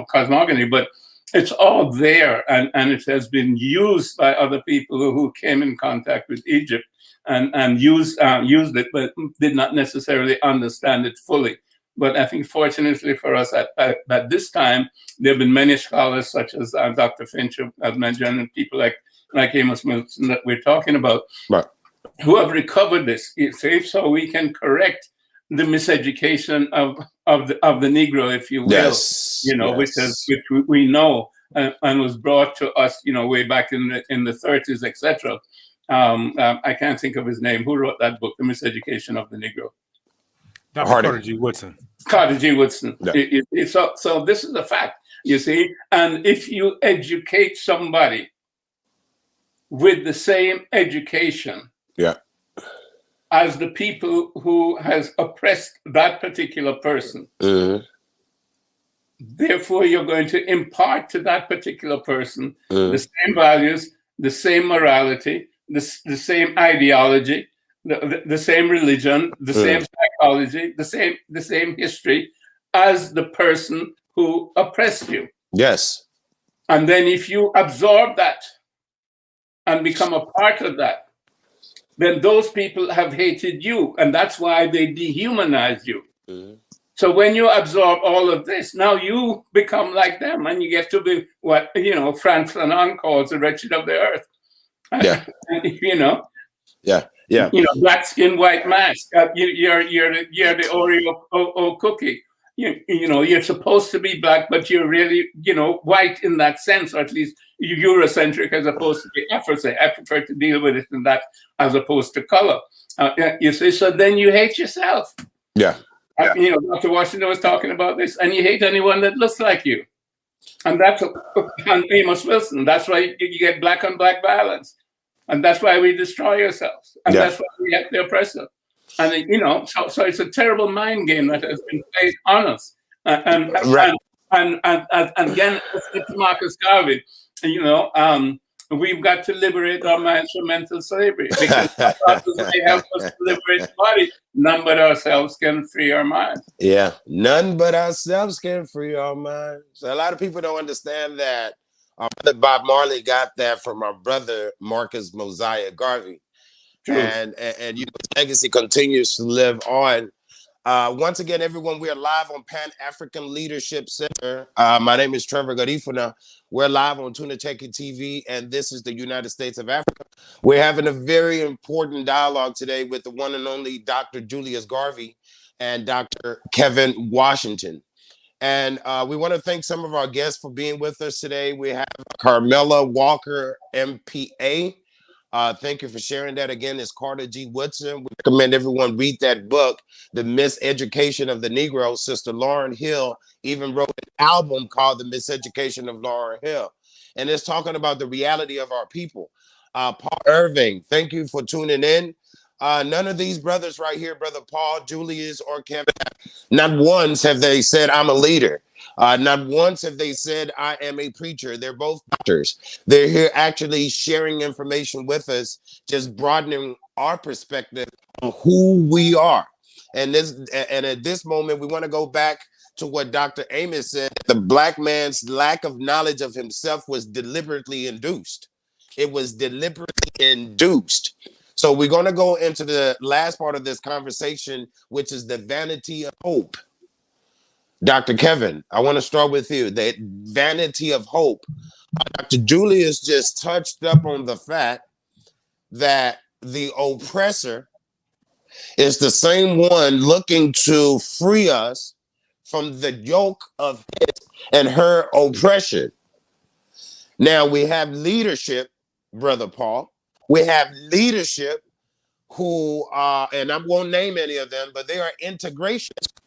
cosmogony, but it's all there, and it has been used by other people who came in contact with Egypt and used it, but did not necessarily understand it fully. But I think, fortunately for us, at this time, there have been many scholars, such as Dr. Finch, as mentioned, and people like Amos Wilson that we're talking about, right, who have recovered this, so we can correct the miseducation of the Negro, if you will, yes, which we know and was brought to us, way back in the 30s, etc. I can't think of his name. Who wrote that book, The Miseducation of the Negro? Dr. Carter G. Woodson. Carter G. Woodson. Yeah. So this is a fact, you see. And if you educate somebody with the same education, yeah, as the people who has oppressed that particular person, therefore you're going to impart to that particular person the same values, the same morality, the same ideology, the same religion, the same psychology, the same history as the person who oppressed you. Yes. And then if you absorb that and become a part of that, then those people have hated you, and that's why they dehumanize you. So when you absorb all of this, now you become like them, and you get to be what Franz Fanon calls the wretched of the earth. Yeah. Yeah. Black skin, white mask. You're the Oreo cookie. You're supposed to be black, but you're really white in that sense, or at least Eurocentric as opposed to the Afrocentric. I prefer to deal with it in that as opposed to color. You see, so then you hate yourself. Yeah. Dr. Washington was talking about this, and you hate anyone that looks like you. And that's Amos Wilson. That's why you get black on black violence. And that's why we destroy ourselves. And that's why we have the oppressor. And, so it's a terrible mind game that has been played on us. And again, it's Marcus Garvey, we've got to liberate our minds from mental slavery, because they help us to liberate the body. None but ourselves can free our minds. Yeah, none but ourselves can free our minds. So a lot of people don't understand that. Our brother Bob Marley got that from our brother Marcus Mosiah Garvey. True. And his legacy continues to live on. Once again, everyone, we are live on Pan-African Leadership Center. My name is Trevor Garifuna. We're live on Tunateki TV, and this is the United States of Africa. We're having a very important dialogue today with the one and only Dr. Julius Garvey and Dr. Kevin Washington. And we want to thank some of our guests for being with us today. We have Carmela Walker, MPA. Thank you for sharing that. Again, it's Carter J Woodson. We recommend everyone read that book, The Miseducation of the Negro. Sister Lauryn Hill even wrote an album called The Miseducation of Lauryn Hill. And it's talking about the reality of our people. Paul Irving, thank you for tuning in. None of these brothers right here, Brother Paul, Julius, or Kevin, not once have they said, I'm a leader. Not once have they said, I am a preacher. They're both doctors. They're here actually sharing information with us, just broadening our perspective on who we are. And at this moment, we want to go back to what Dr. Amos said. The Black man's lack of knowledge of himself was deliberately induced. It was deliberately induced. So we're going to go into the last part of this conversation, which is the vanity of hope. Dr. Kevin, I want to start with you. The vanity of hope. Dr. Julius just touched up on the fact that the oppressor is the same one looking to free us from the yoke of his and her oppression. Now we have leadership, Brother Paul. We have leadership who are, and I won't name any of them, but they are integrationists.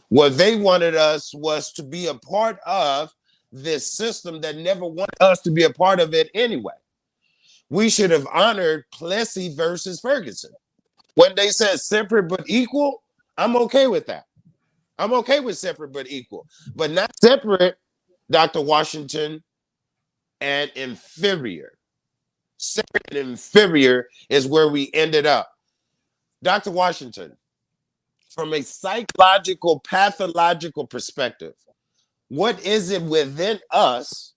What they wanted us was to be a part of this system that never wanted us to be a part of it anyway. We should have honored Plessy versus Ferguson. When they said separate but equal, I'm okay with that. I'm okay with separate but equal, but not separate, Dr. Washington, and inferior. Separate and inferior is where we ended up. Dr. Washington, from a psychological, pathological perspective, what is it within us,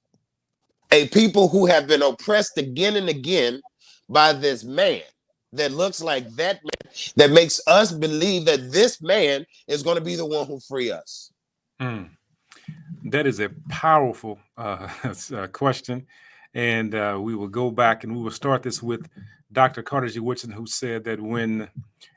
a people who have been oppressed again and again by this man that looks like that man, that makes us believe that this man is going to be the one who free us? That is a powerful question. And we will go back and we will start this with Dr. Carter J. Woodson, who said that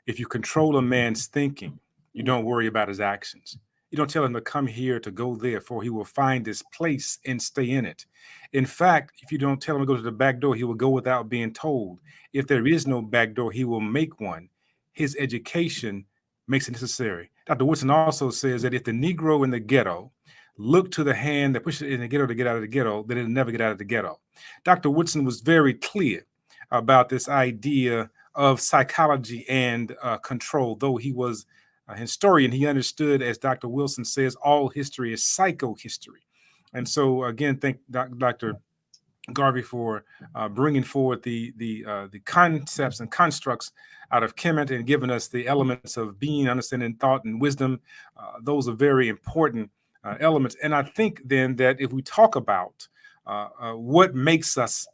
if you control a man's thinking, you don't worry about his actions. You don't tell him to come here, to go there, for he will find his place and stay in it. In fact, if you don't tell him to go to the back door, he will go without being told. If there is no back door, he will make one. His education makes it necessary. Dr. Woodson also says that if the Negro in the ghetto look to the hand that pushes it in the ghetto to get out of the ghetto, then it'll never get out of the ghetto. Dr. Woodson was very clear about this idea of psychology and control. Though he was a historian, he understood, as Dr. Wilson says, all history is psychohistory. And so, again, thank Dr. Garvey for bringing forward the concepts and constructs out of Kemet and giving us the elements of being, understanding, thought, and wisdom. Those are very important elements. And I think then that if we talk about what makes us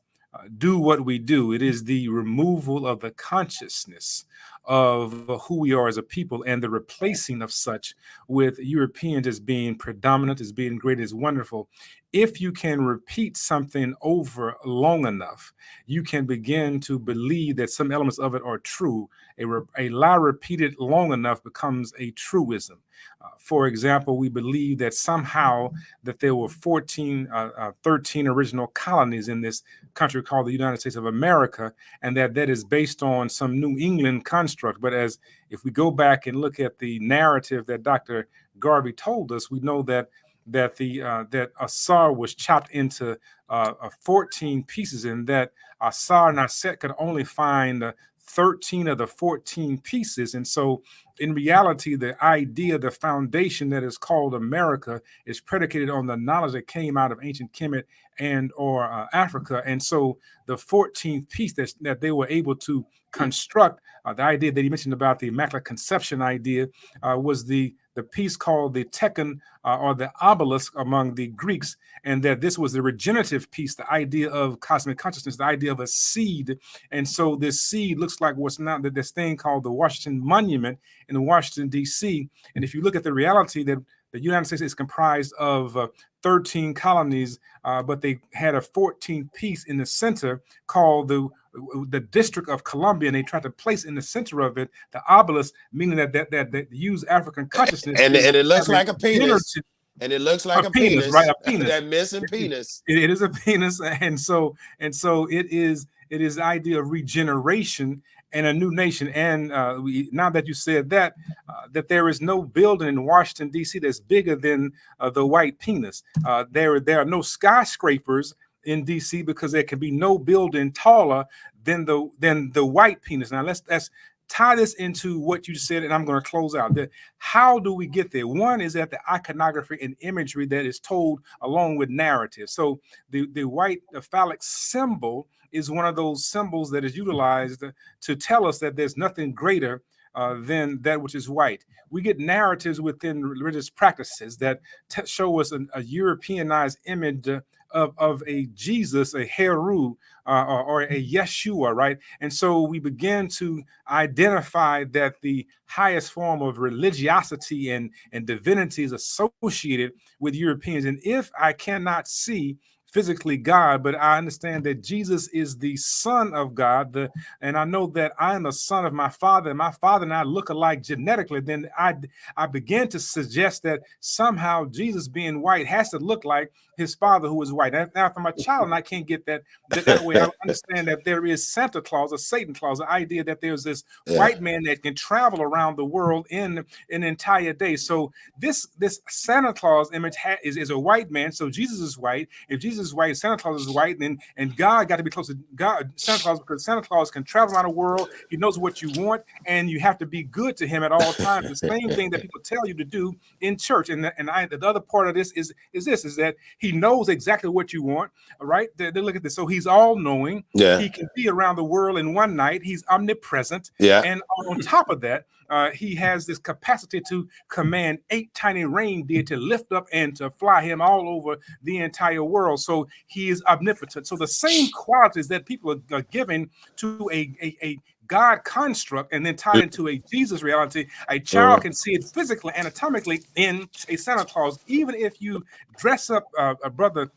do what we do. It is the removal of the consciousness of who we are as a people and the replacing of such with Europeans as being predominant, as being great, as wonderful. If you can repeat something over long enough, you can begin to believe that some elements of it are true. A lie repeated long enough becomes a truism. For example, we believe that somehow that there were 13 original colonies in this country called the United States of America, and that is based on some New England construct. But if we go back and look at the narrative that Dr. Garvey told us, we know that Asar was chopped into 14 pieces, and that Asar and Aset could only find 13 of the 14 pieces. And so in reality, the idea, the foundation that is called America is predicated on the knowledge that came out of ancient Kemet and or Africa. And so the 14th piece that they were able to construct, the idea that he mentioned about the Immaculate Conception idea was the piece called the Tekon or the obelisk among the Greeks, and that this was the regenerative piece, the idea of cosmic consciousness, the idea of a seed. And so this seed looks like what's now this thing called the Washington Monument in Washington, D.C. And if you look at the reality that the United States is comprised of 13 colonies, but they had a 14th piece in the center called the District of Columbia, and they tried to place in the center of it the obelisk, meaning that use African consciousness. And it looks like a penis. And it looks like a penis, right? A penis. That missing penis. It is a penis, and so it is the idea of regeneration and a new nation. And now that you said that there is no building in Washington, D.C. that's bigger than the white penis. There are no skyscrapers in D.C. because there can be no building taller than the white penis. Now let's tie this into what you said, and I'm going to close out. How do we get there? One is that the iconography and imagery that is told along with narrative. So the white phallic symbol is one of those symbols that is utilized to tell us that there's nothing greater than that which is white. We get narratives within religious practices that show us a Europeanized image of a Jesus, a Heru, or a Yeshua, right? And so we begin to identify that the highest form of religiosity and divinity is associated with Europeans. And if I cannot see physically God, but I understand that Jesus is the Son of God, and I know that I am the son of my Father, and my Father and I look alike genetically, then I begin to suggest that somehow Jesus being white has to look like his father who is white. Now, if I'm a child and I can't get that way, I understand that there is Santa Claus or Satan Claus, the idea that there's this white man that can travel around the world in an entire day. So this Santa Claus image is a white man. So Jesus is white. If Jesus is white, Santa Claus is white, and God got to be close to God, Santa Claus, because Santa Claus can travel around the world. He knows what you want, and you have to be good to him at all times. The same thing that people tell you to do in church. And the other part of this is that he knows exactly what you want. All right, they look at this. So he's all knowing. Yeah. He can be around the world in one night. He's omnipresent. Yeah. And on top of that, he has this capacity to command 8 tiny reindeer to lift up and to fly him all over the entire world. So he is omnipotent. So the same qualities that people are giving to a God construct and then tied into a Jesus reality, a child can see it physically, anatomically in a Santa Claus. Even if you dress up a brother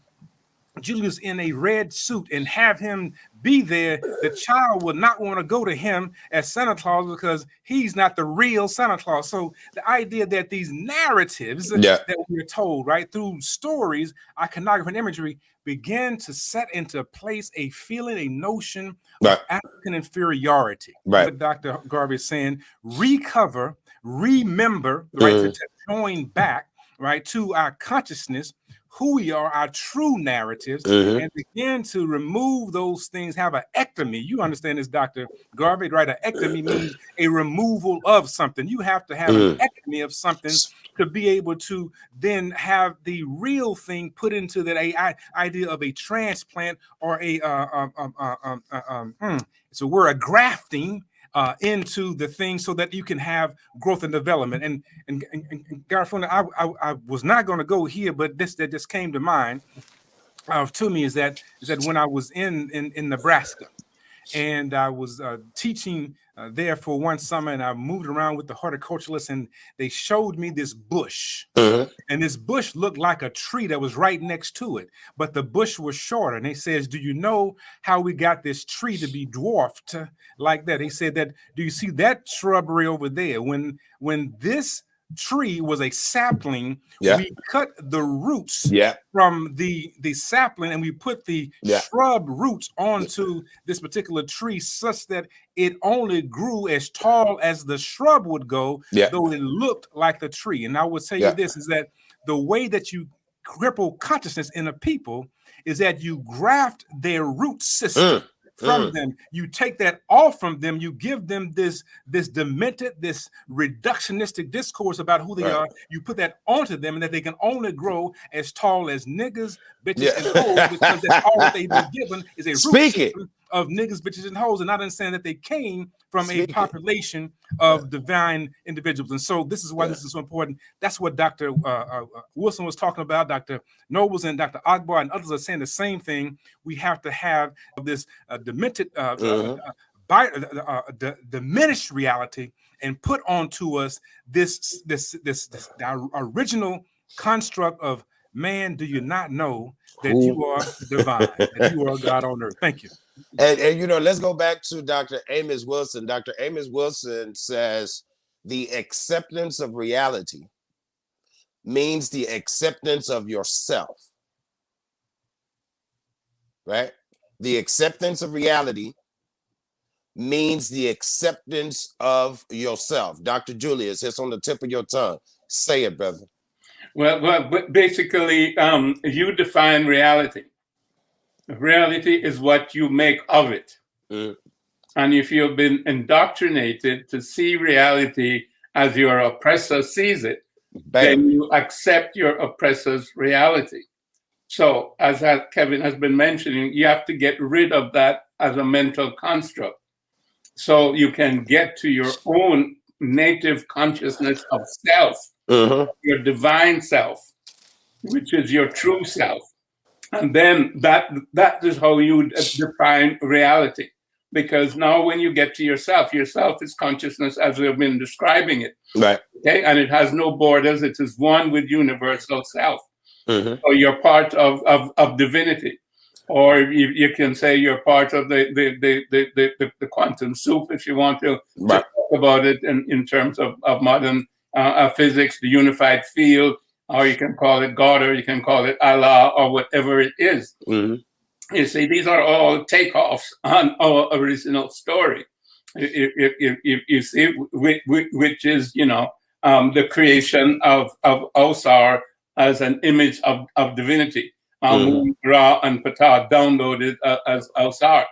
Julius in a red suit and have him be there, the child will not want to go to him as Santa Claus because he's not the real Santa Claus. So the idea that these narratives that we're told, right, through stories, iconography, and imagery, begin to set into place a feeling, a notion of African inferiority. Right. What Dr. Garvey is saying, recover, remember, right, to join back, right, to our consciousness, who we are, our true narratives, and begin to remove those things, have an ectomy. You understand this, Dr. Garvey, right? An ectomy means a removal of something. You have to have an ectomy of something to be able to then have the real thing put into that idea of a transplant or we're a grafting into the thing so that you can have growth and development. And Garfield, I was not going to go here, but that just came to mind. to me is that when I was in Nebraska, and I was teaching there for one summer, and I moved around with the horticulturalists, and they showed me this bush. And this bush looked like a tree that was right next to it, but the bush was shorter. And they says, do you know how we got this tree to be dwarfed like that? He said that, do you see that shrubbery over there? When this tree was a sapling, we cut the roots from the sapling, and we put the shrub roots onto this particular tree such that it only grew as tall as the shrub would go, though it looked like the tree. And I would tell you this is that the way that you cripple consciousness in a people is that you graft their root system from them. You take that off from them. You give them this demented, this reductionistic discourse about who they are. You put that onto them, and that they can only grow as tall as niggas, bitches, and hoes, because that's all that they've been given is a root system of niggas, bitches, and hoes, and not understand that they came from a population of divine individuals. And so this is why this is so important. That's what Dr. Woodson was talking about. Dr. Nobles and Dr. Akbar and others are saying the same thing. We have to have this demented, diminished reality, and put onto us this original construct of, man, do you not know that you are divine, that you are God on earth? Thank you. And you know, let's go back to Dr. Amos Wilson. Dr. Amos Wilson says the acceptance of reality means the acceptance of yourself. Right? The acceptance of reality means the acceptance of yourself. Dr. Julius, it's on the tip of your tongue. Say it, brother. Well, basically, you define reality. Reality is what you make of it. And if you've been indoctrinated to see reality as your oppressor sees it, then you accept your oppressor's reality. So, as Kevin has been mentioning, you have to get rid of that as a mental construct, so you can get to your own native consciousness of self, your divine self, which is your true self. And then that is how you define reality. Because now when you get to yourself is consciousness as we've been describing it. Right. Okay. And it has no borders. It is one with universal self. So you're part of divinity. Or you can say you're part of the quantum soup, if you want to talk about it in terms of modern physics, the unified field. Or you can call it God, or you can call it Allah, or whatever it is. You see, these are all takeoffs on our original story. You see, which is, the creation of Osar as an image of divinity. Ra and Ptah downloaded as Osar.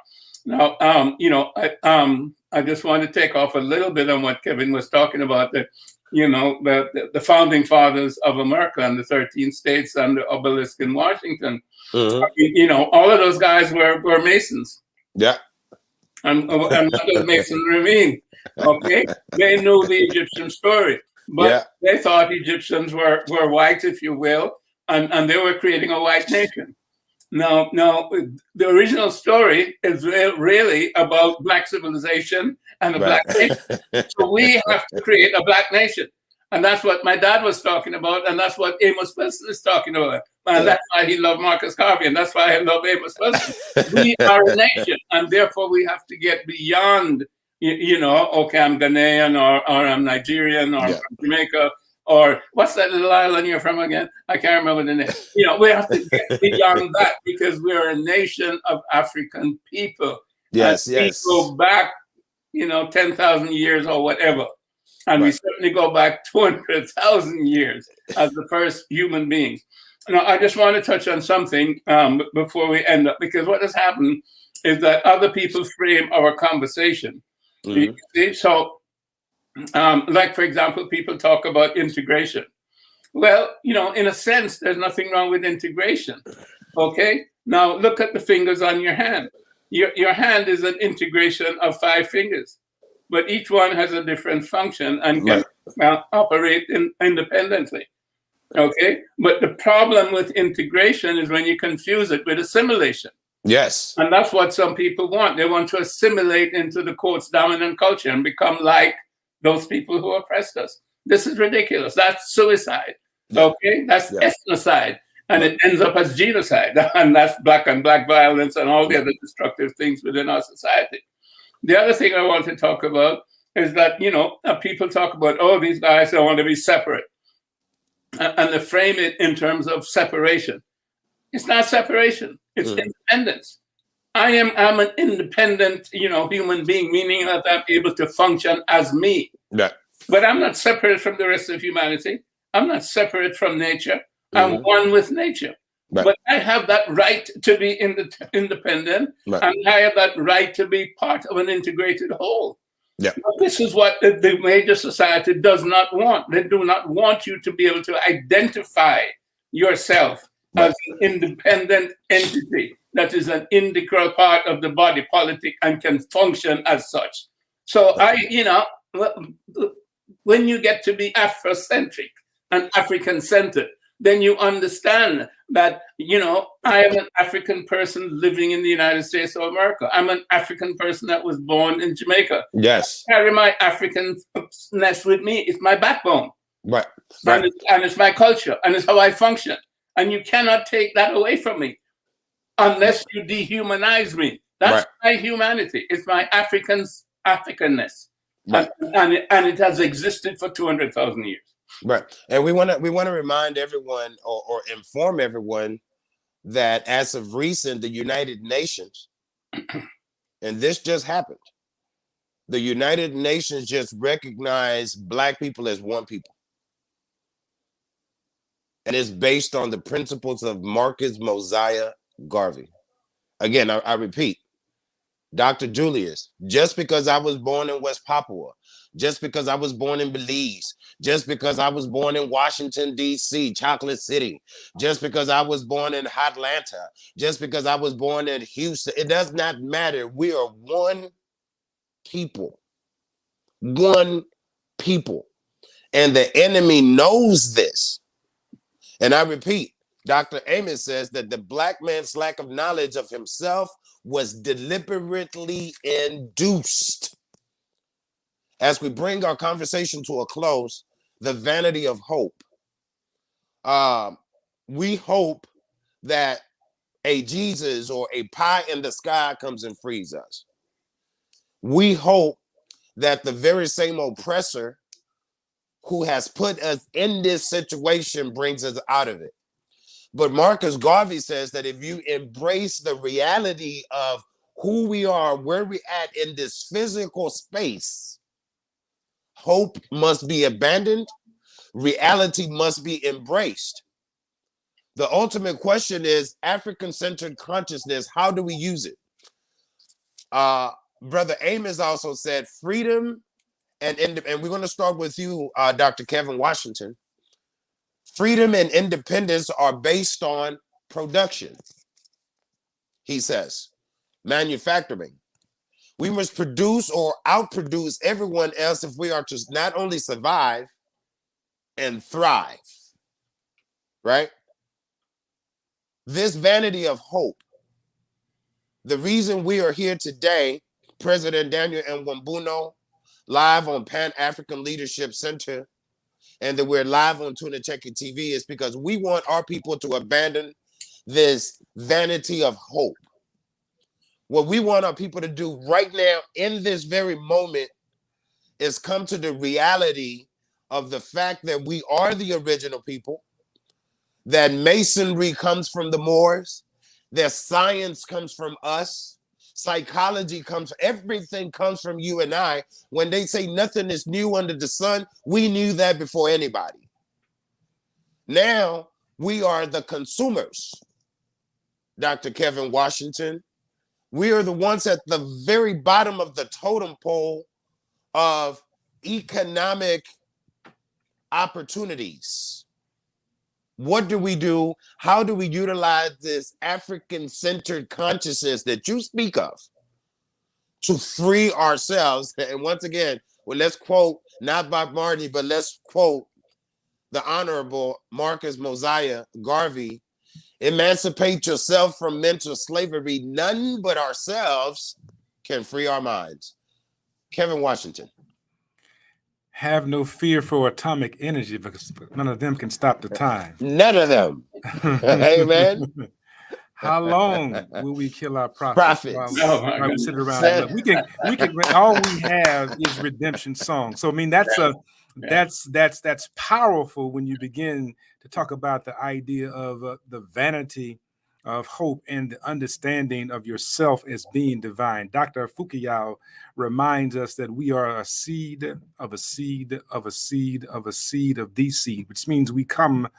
Now, I just want to take off a little bit on what Kevin was talking about. The founding fathers of America and the 13 states and the obelisk in Washington. All of those guys were Masons. Yeah. And what does Masonry mean? Okay. They knew the Egyptian story, but they thought Egyptians were white, if you will, and they were creating a white nation. Now, the original story is really about Black civilization and a Black nation. So we have to create a Black nation. And that's what my dad was talking about. And that's what Amos Wilson is talking about. And that's why he loved Marcus Garvey. And that's why I love Amos Wilson. We are a nation. And therefore, we have to get beyond, okay, I'm Ghanaian or I'm Nigerian or I'm from Jamaica. Or what's that little island you're from again? I can't remember the name. We have to get beyond that because we're a nation of African people. Yes. We go back, 10,000 years or whatever. And we certainly go back 200,000 years as the first human beings. Now, I just want to touch on something before we end up, because what has happened is that other people frame our conversation. You see? So, like, for example, people talk about integration. Well, in a sense, there's nothing wrong with integration. Okay? Now, look at the fingers on your hand. Your hand is an integration of 5 fingers, but each one has a different function and can operate independently. Okay, but the problem with integration is when you confuse it with assimilation. Yes. And that's what some people want. They want to assimilate into the quotes dominant culture and become like those people who oppressed us. This is ridiculous. That's suicide. Okay, that's ethnocide. And it ends up as genocide. And that's black on black violence and all the other destructive things within our society. The other thing I want to talk about is that, people talk about, oh, these guys don't want to be separate. And they frame it in terms of separation. It's not separation. It's independence. I'm an independent, human being, meaning that I'm able to function as me. Yeah. But I'm not separate from the rest of humanity. I'm not separate from nature. I'm one with nature. Right. But I have that right to be independent, and I have that right to be part of an integrated whole. Yeah. This is what the major society does not want. They do not want you to be able to identify yourself as an independent entity that is an integral part of the body politic and can function as such. So when you get to be Afrocentric and African-centered, then you understand that, I am an African person living in the United States of America. I'm an African person that was born in Jamaica. Yes. I carry my Africanness with me. It's my backbone. Right. And it's my culture, and it's how I function. And you cannot take that away from me unless you dehumanize me. That's my humanity. It's my Africanness. Right. And it has existed for 200,000 years. Right. And we want to remind everyone or inform everyone that as of recent, the United Nations, and this just happened, the United Nations just recognized Black people as one people. And it's based on the principles of Marcus Mosiah Garvey. Again, I repeat, Dr. Julius, just because I was born in West Papua, just because I was born in Belize, just because I was born in Washington, D.C., Chocolate City, just because I was born in Atlanta, just because I was born in Houston, it does not matter. We are one people. One people. And the enemy knows this. And I repeat, Dr. Amos says that the Black man's lack of knowledge of himself was deliberately induced. As we bring our conversation to a close, the vanity of hope. We hope that a Jesus or a pie in the sky comes and frees us. We hope that the very same oppressor who has put us in this situation brings us out of it. But Marcus Garvey says that if you embrace the reality of who we are, where we're at in this physical space, hope must be abandoned, reality must be embraced. The ultimate question is African-centered consciousness, how do we use it? Brother Amos also said freedom, and we're going to start with you, Dr. Kevin Washington. Freedom and independence are based on production, he says, manufacturing. We must produce or outproduce everyone else if we are to not only survive and thrive, right? This vanity of hope, the reason we are here today, President Daniel Nwambuno, live on Pan-African Leadership Center, and that we're live on Tuna Cheki TV is because we want our people to abandon this vanity of hope. What we want our people to do right now in this very moment is come to the reality of the fact that we are the original people, that masonry comes from the Moors, that science comes from us, psychology comes, everything comes from you and I. When they say nothing is new under the sun, we knew that before anybody. Now we are the consumers, Dr. Kevin Washington. We are the ones at the very bottom of the totem pole of economic opportunities. What do we do? How do we utilize this African-centered consciousness that you speak of to free ourselves? And once again, well, let's quote not Bob Marley, but let's quote the Honorable Marcus Mosiah Garvey, emancipate yourself from mental slavery. None but ourselves can free our minds. Kevin Washington. Have no fear for atomic energy because none of them can stop the time. None of them. Amen. How long will we kill our prophets? While we sit around and look? We can all we have is redemption songs. So I mean that's powerful when you begin to talk about the idea of the vanity of hope and the understanding of yourself as being divine. Dr. Fukuyama reminds us that we are a seed of a seed of a seed of a seed of the seed, which means we come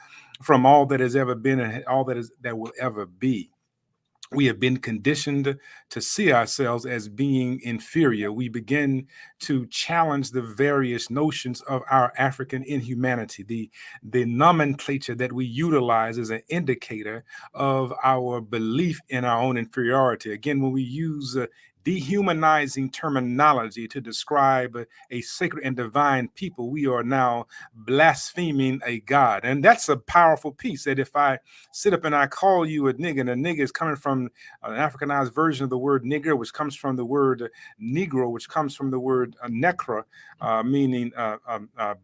from all that has ever been and all that will ever be. We have been conditioned to see ourselves as being inferior. We begin to challenge the various notions of our African inhumanity. The nomenclature that we utilize is an indicator of our belief in our own inferiority. Again, when we use dehumanizing terminology to describe a sacred and divine people, we are now blaspheming a God. And that's a powerful piece, that if I sit up and I call you a nigger, and a nigger is coming from an Africanized version of the word nigger, which comes from the word Negro, which comes from the word necro, meaning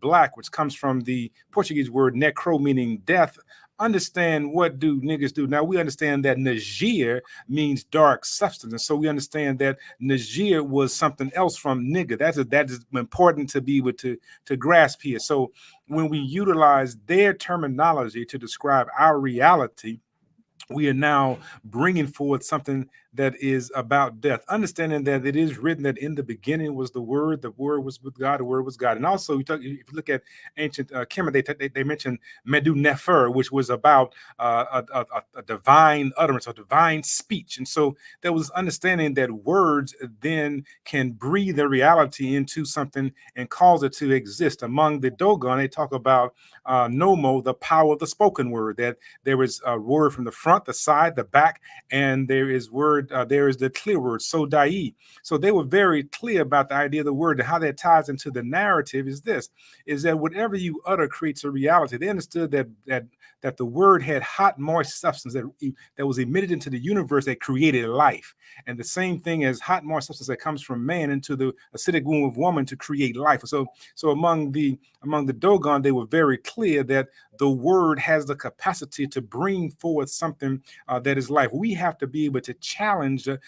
black, which comes from the Portuguese word necro, meaning death. Understand, what do niggers do? Now we understand that Niger means dark substance, and so we understand that Niger was something else from nigger. That is important to be able to grasp here. So when we utilize their terminology to describe our reality, we are now bringing forward something that is about death, understanding that it is written that in the beginning was the Word was with God, the Word was God. And also, if you look at ancient Kemet, they mention Medu Nefer, which was about a divine utterance, a divine speech. And so there was understanding that words then can breathe a reality into something and cause it to exist. Among the Dogon, they talk about Nomo, the power of the spoken word, that there is a word from the front, the side, the back, and there is the clear word, so dai. So they were very clear about the idea of the word, and how that ties into the narrative is that whatever you utter creates a reality. They understood that the word had hot, moist substance that was emitted into the universe that created life. And the same thing as hot, moist substance that comes from man into the acidic womb of woman to create life. So among the Dogon, they were very clear that the word has the capacity to bring forth something that is life. We have to be able to challenge the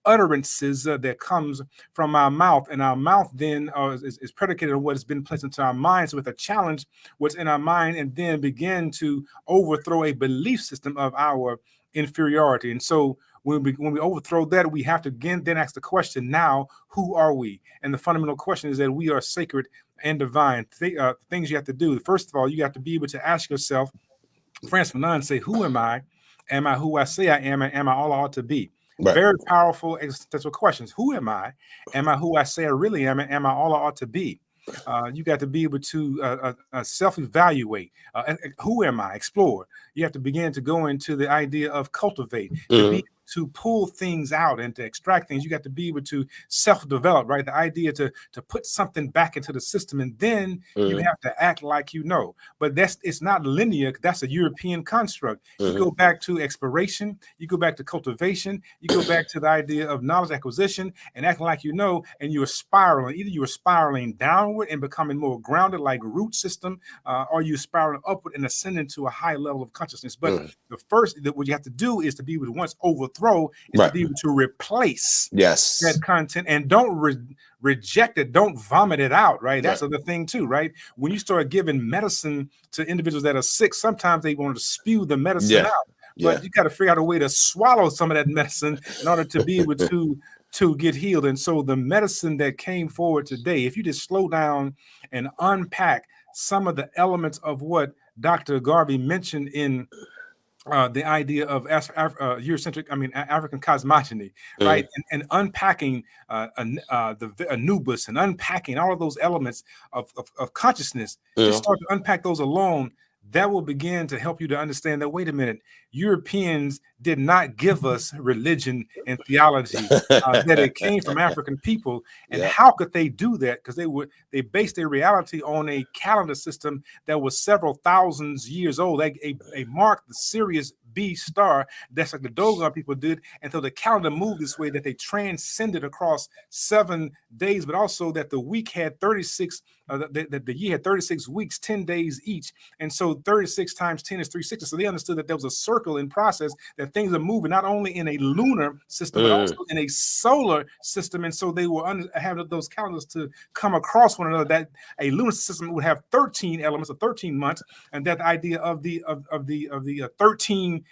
utterances that comes from our mouth, and our mouth then is predicated on what has been placed into our minds. So with a challenge what's in our mind, and then begin to overthrow a belief system of our inferiority. And so when we overthrow that, we have to again then ask the question, now, who are we? And the fundamental question is that we are sacred and divine. Things you have to do. First of all, you have to be able to ask yourself, Frantz Fanon say, who am I? Am I who I say I am? And am I all I ought to be? Right. Very powerful existential questions. Who am I? Am I who I say I really am? And am I all I ought to be? You got to be able to self-evaluate. Who am I? Explore. You have to begin to go into the idea of cultivate, to pull things out and to extract things. You got to be able to self-develop, right? The idea to put something back into the system, and then you have to act like you know. But it's not linear. That's a European construct. You go back to exploration, you go back to cultivation, you go back to the idea of knowledge acquisition and acting like you know, and you're spiraling. Either you're spiraling downward and becoming more grounded like root system, or you're spiraling upward and ascending to a high level of consciousness. But the first, what you have to do is to be able to once overthrow, is to be able to replace that content, and don't reject it, don't vomit it out, right? That's the thing too, right? When you start giving medicine to individuals that are sick, sometimes they want to spew the medicine out, but you got to figure out a way to swallow some of that medicine in order to be able to get healed. And so the medicine that came forward today, if you just slow down and unpack some of the elements of what Dr. Garvey mentioned in the idea of African cosmogony, right? And unpacking the Anubis, and unpacking all of those elements of consciousness, just start to unpack those alone. That will begin to help you to understand that, wait a minute, Europeans did not give us religion and theology, that it came from African people. And how could they do that? Because they based their reality on a calendar system that was several thousands years old. A mark, the Sirius B star, that's like the Dogon people did. And so the calendar moved this way, that they transcended across 7 days, but also that the week had 36, that the year had 36 weeks, 10 days each. And so 36 times 10 is 360. So they understood that there was a circle in process, that things are moving not only in a lunar system, but also in a solar system. And so they were having those calendars to come across one another, that a lunar system would have 13 elements or 13 months. And that idea of the 13,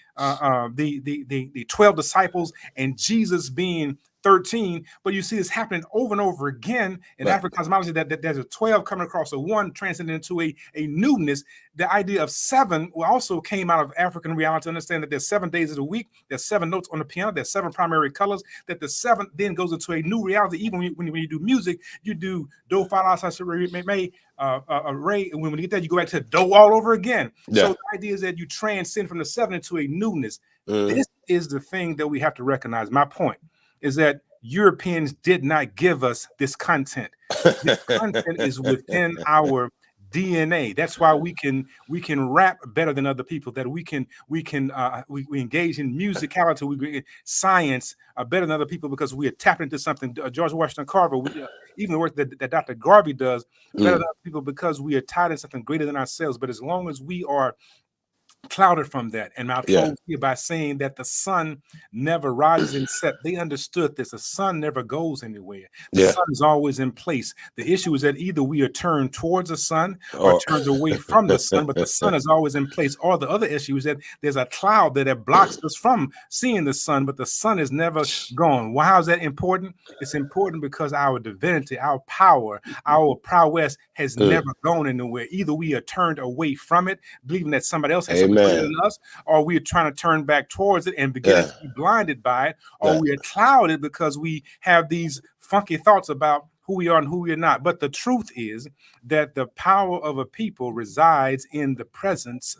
the 12 disciples and Jesus being 13, but you see this happening over and over again in African cosmology, that there's a 12 coming across a 1 transcending into a newness. The idea of 7 also came out of African reality. Understand that there's 7 days of the week, there's 7 notes on the piano, there's 7 primary colors, that the 7th then goes into a new reality. Even when you do music, you do do, fa, la, sa, re, and when you get there, you go back to do all over again. So the idea is that you transcend from the 7 into a newness. This is the thing that we have to recognize. My point is that Europeans did not give us this content. This content is within our DNA. That's why we can rap better than other people. That we engage in musicality, we science better than other people, because we are tapping into something. George Washington Carver, even the work that Dr. Garvey does, better than other people, because we are tied in something greater than ourselves. But as long as we are clouded from that, and I'll close here by saying that the sun never rises and sets. They understood this. The sun never goes anywhere. The sun is always in place. The issue is that either we are turned towards the sun or turned away from the sun, but the sun is always in place. Or the other issue is that there's a cloud that blocks us from seeing the sun, but the sun is never gone. Well, how is that important? It's important because our divinity, our power, our prowess has never gone anywhere. Either we are turned away from it, believing that somebody else has something greater than us, or we are trying to turn back towards it and begin to be blinded by it, or we are clouded because we have these funky thoughts about who we are and who we are not. But the truth is that the power of a people resides in the presence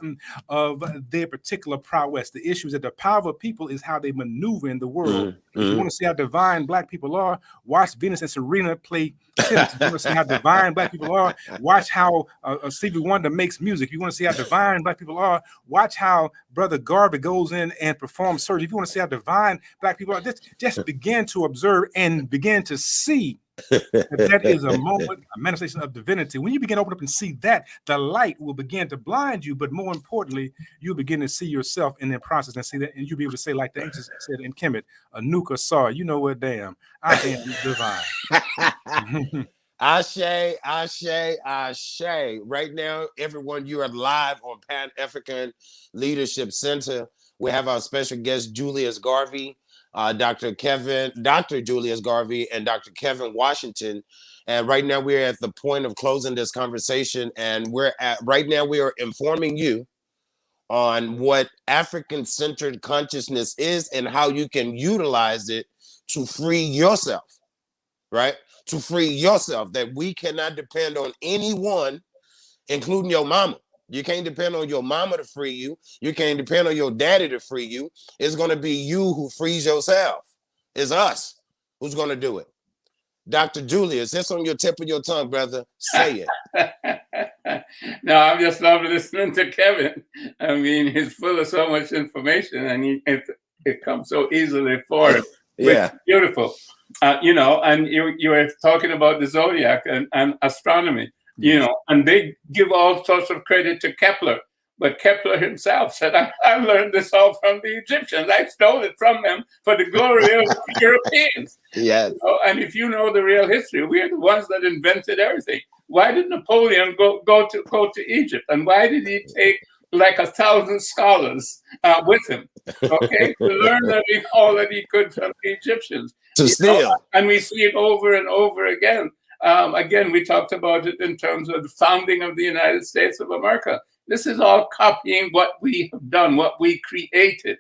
of their particular prowess. The issue is that the power of a people is how they maneuver in the world. If you want to see how divine Black people are, watch Venus and Serena play tennis. If you want to see how divine Black people are, watch how Stevie Wonder makes music. If you want to see how divine Black people are, watch how Brother Garvey goes in and performs surgery. If you want to see how divine Black people are, just begin to observe and begin to see that is a moment, a manifestation of divinity. When you begin to open up and see that, the light will begin to blind you, but more importantly, you'll begin to see yourself in that process and see that, and you'll be able to say, like the ancients said in Kemet, Anuka saw, you know what, damn, I am divine. Ashe, Ashe, Ashe. Right now, everyone, you are live on Pan-African Leadership Center. We have our special guest, Julius Garvey, Dr. Julius Garvey, and Dr. Kevin Washington. And right now we're at the point of closing this conversation. And right now we are informing you on what African-centered consciousness is and how you can utilize it to free yourself, right? To free yourself, that we cannot depend on anyone, including your mama. You can't depend on your mama to free you. You can't depend on your daddy to free you. It's going to be you who frees yourself. It's us who's going to do it. Dr. Julius, it's on your tip of your tongue, brother. Say it. No, I'm just loving listening to Kevin. I mean, he's full of so much information, and it comes so easily forward. Yeah. Beautiful. And you were talking about the zodiac and astronomy. And they give all sorts of credit to Kepler, but Kepler himself said, I learned this all from the Egyptians. I stole it from them for the glory of the Europeans. Yes. And if you know the real history, we are the ones that invented everything. Why did Napoleon go to Egypt? And why did he take like 1,000 scholars with him, okay, to learn all that he could from the Egyptians? To steal. And we see it over and over again. Again, we talked about it in terms of the founding of the United States of America. This is all copying what we have done, what we created.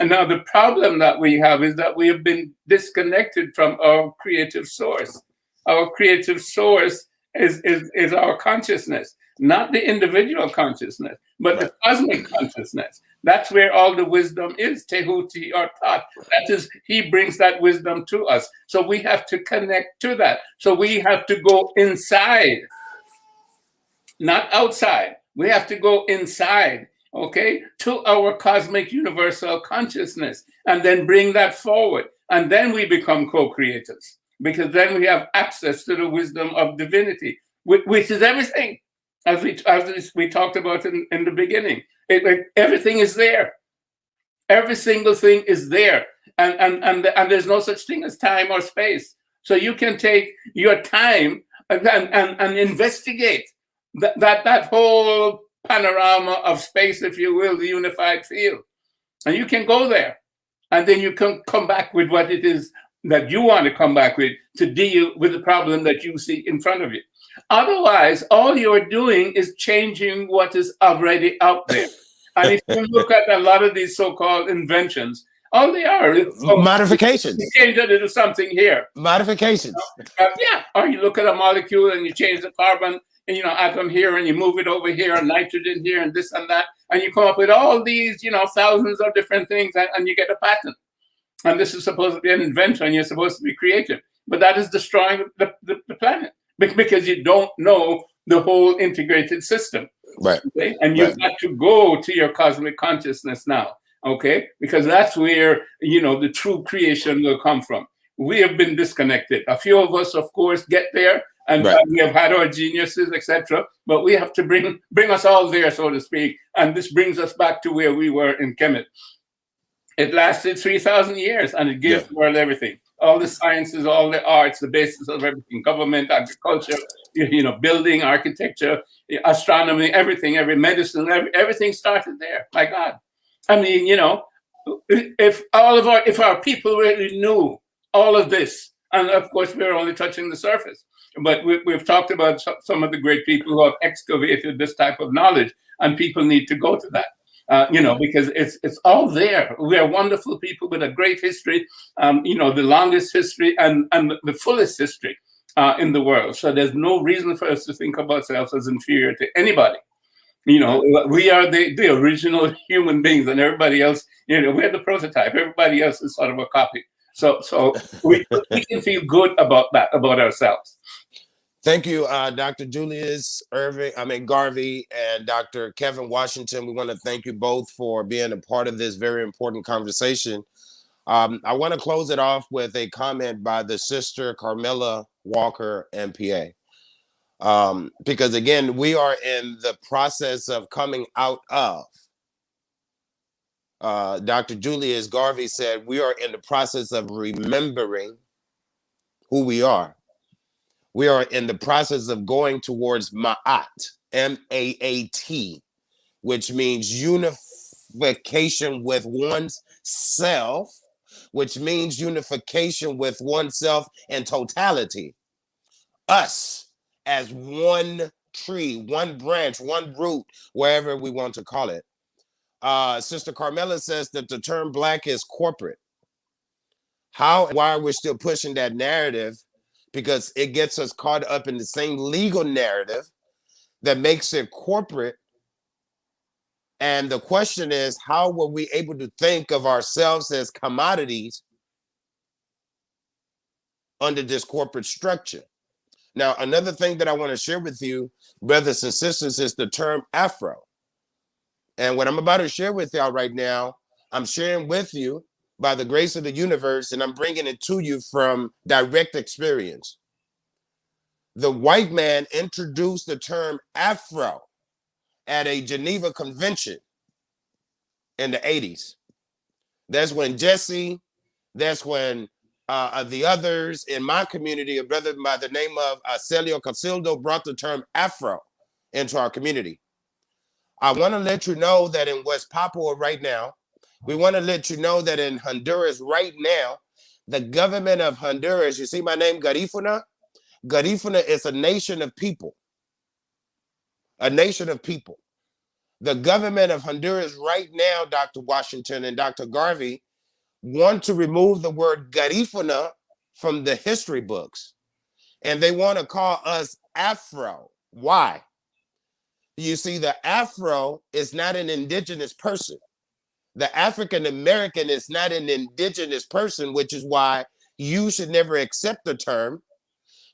And now the problem that we have is that we have been disconnected from our creative source. Our creative source is our consciousness, not the individual consciousness, but the cosmic consciousness. That's where all the wisdom is, Tehuti or Thought. That is, he brings that wisdom to us. So we have to connect to that. So we have to go inside, not outside. We have to go inside, okay, to our cosmic universal consciousness, and then bring that forward. And then we become co-creators, because then we have access to the wisdom of divinity, which is everything, as we talked about in the beginning. Everything is there. Every single thing is there. And there's no such thing as time or space. So you can take your time and investigate that whole panorama of space, if you will, the unified field. And you can go there. And then you can come back with what it is that you want to come back with to deal with the problem that you see in front of you. Otherwise, all you're doing is changing what is already out there. And if you look at a lot of these so-called inventions, all they are is modifications. You change a little something here. Modifications. Yeah. Or you look at a molecule and you change the carbon, atom here, and you move it over here, and nitrogen here, and this and that, and you come up with all these, thousands of different things, and you get a patent. And this is supposed to be an invention. You're supposed to be creative, but that is destroying the planet, because you don't know the whole integrated system. Right. Okay? And you've got to go to your cosmic consciousness now, okay? Because that's where, the true creation will come from. We have been disconnected. A few of us, of course, get there, and we have had our geniuses, etc. But we have to bring us all there, so to speak. And this brings us back to where we were in Kemet. It lasted 3,000 years, and it gives the world everything. All the sciences, all the arts, the basis of everything, government, agriculture, building, architecture, astronomy, everything, every medicine, everything started there. My God. I mean, if our people really knew all of this, and of course we're only touching the surface, but we've talked about some of the great people who have excavated this type of knowledge, and people need to go to that. Because it's all there. We are wonderful people with a great history, the longest history and the fullest history in the world. So there's no reason for us to think of ourselves as inferior to anybody. We are the original human beings, and everybody else, we're the prototype. Everybody else is sort of a copy. So we can feel good about that, about ourselves. Thank you, Dr. Julius Garvey, and Dr. Kevin Washington. We want to thank you both for being a part of this very important conversation. I want to close it off with a comment by the sister Carmela Walker, MPA. Because again, we are in the process of coming out of, Dr. Julius Garvey said, we are in the process of remembering who we are. We are in the process of going towards Ma'at, M-A-A-T, which means unification with one's self, which means unification with oneself in totality. Us as one tree, one branch, one root, wherever we want to call it. Sister Carmela says that the term Black is corporate. Why are we still pushing that narrative? Because it gets us caught up in the same legal narrative that makes it corporate. And the question is, how were we able to think of ourselves as commodities under this corporate structure? Now, another thing that I want to share with you, brothers and sisters, is the term Afro. And what I'm about to share with y'all right now, I'm sharing with you by the grace of the universe, and I'm bringing it to you from direct experience. The white man introduced the term Afro at a Geneva convention in the 80s. That's when Jesse, that's when the others in my community, a brother by the name of Celio Casildo, brought the term Afro into our community. I want to let you know that in West Papua right now, we want to let you know that in Honduras right now, the government of Honduras, you see my name, Garifuna? Garifuna is a nation of people. A nation of people. The government of Honduras right now, Dr. Washington and Dr. Garvey, want to remove the word Garifuna from the history books. And they want to call us Afro. Why? You see, the Afro is not an indigenous person. The African American is not an indigenous person, which is why you should never accept the term,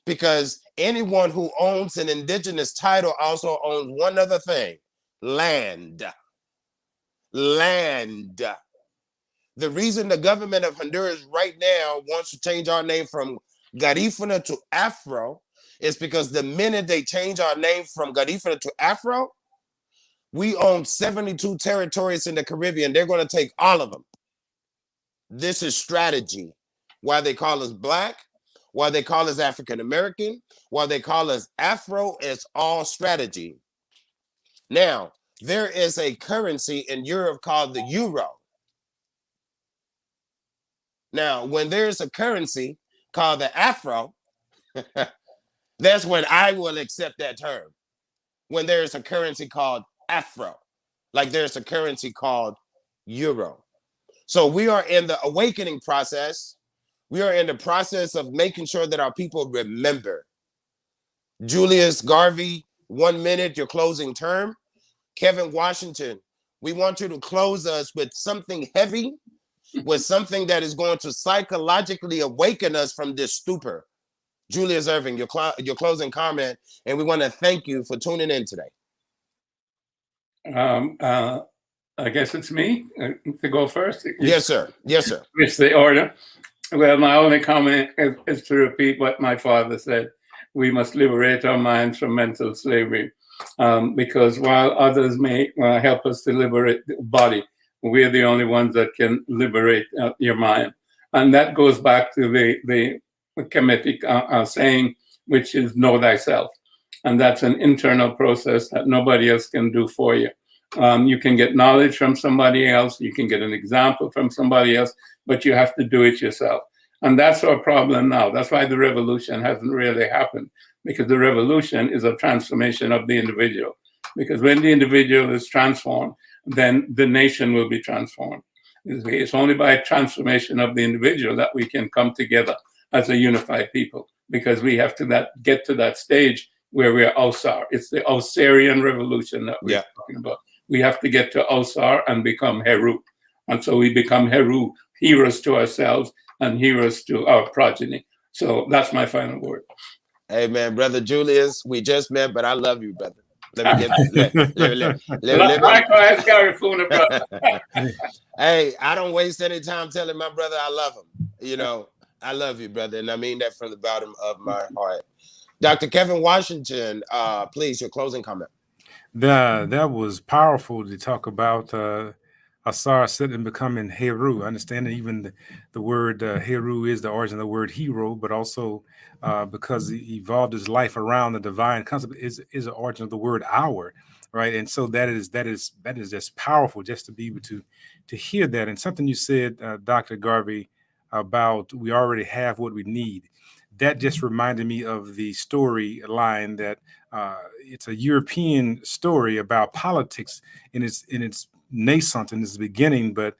because anyone who owns an indigenous title also owns one other thing: land. Land. The reason the government of Honduras right now wants to change our name from Garifuna to Afro is because the minute they change our name from Garifuna to Afro, we own 72 territories in the Caribbean. They're going to take all of them. This is strategy. Why they call us Black, why they call us African American, why they call us Afro, it's all strategy. Now, there is a currency in Europe called the euro. Now, when there's a currency called the Afro, that's when I will accept that term. When there's a currency called Afro, like there's a currency called euro. So we are in the awakening process. We are in the process of making sure that our people remember. Julius, Garvey, 1 minute, your closing term. Kevin Washington, we want you to close us with something heavy, with something that is going to psychologically awaken us from this stupor. Julius Irving, your closing comment, and we want to thank you for tuning in today. I guess it's me to go first. Yes, sir. Yes, sir. It's the order. Well, my only comment is to repeat what my father said. We must liberate our minds from mental slavery, because while others may help us to liberate the body, we're the only ones that can liberate your mind. And that goes back to the Kemetic saying, which is know thyself. And that's an internal process that nobody else can do for you. You can get knowledge from somebody else, you can get an example from somebody else, but you have to do it yourself. And that's our problem now. That's why the revolution hasn't really happened, because the revolution is a transformation of the individual. Because when the individual is transformed, then the nation will be transformed. It's only by transformation of the individual that we can come together as a unified people, because we have to get to that stage where we're Osar. It's the Osarian revolution that we're talking about. We have to get to Osar and become Heru. And so we become Heru, heroes to ourselves and heroes to our progeny. So that's my final word. Hey, man, Brother Julius, we just met, but I love you, brother. Let me get Likewise, Garifuna, brother. Hey, I don't waste any time telling my brother I love him. You know, I love you, brother, and I mean that from the bottom of my heart. Dr. Kevin Washington, please, your closing comment. That was powerful to talk about Asar sitting and becoming Heru. I understand that even the word Heru is the origin of the word hero, but also because he evolved his life around the divine concept is the origin of the word hour, right? And so that is just powerful just to be able to hear that. And something you said, Dr. Garvey, about we already have what we need. That just reminded me of the storyline that it's a European story about politics in its nascent in its beginning, but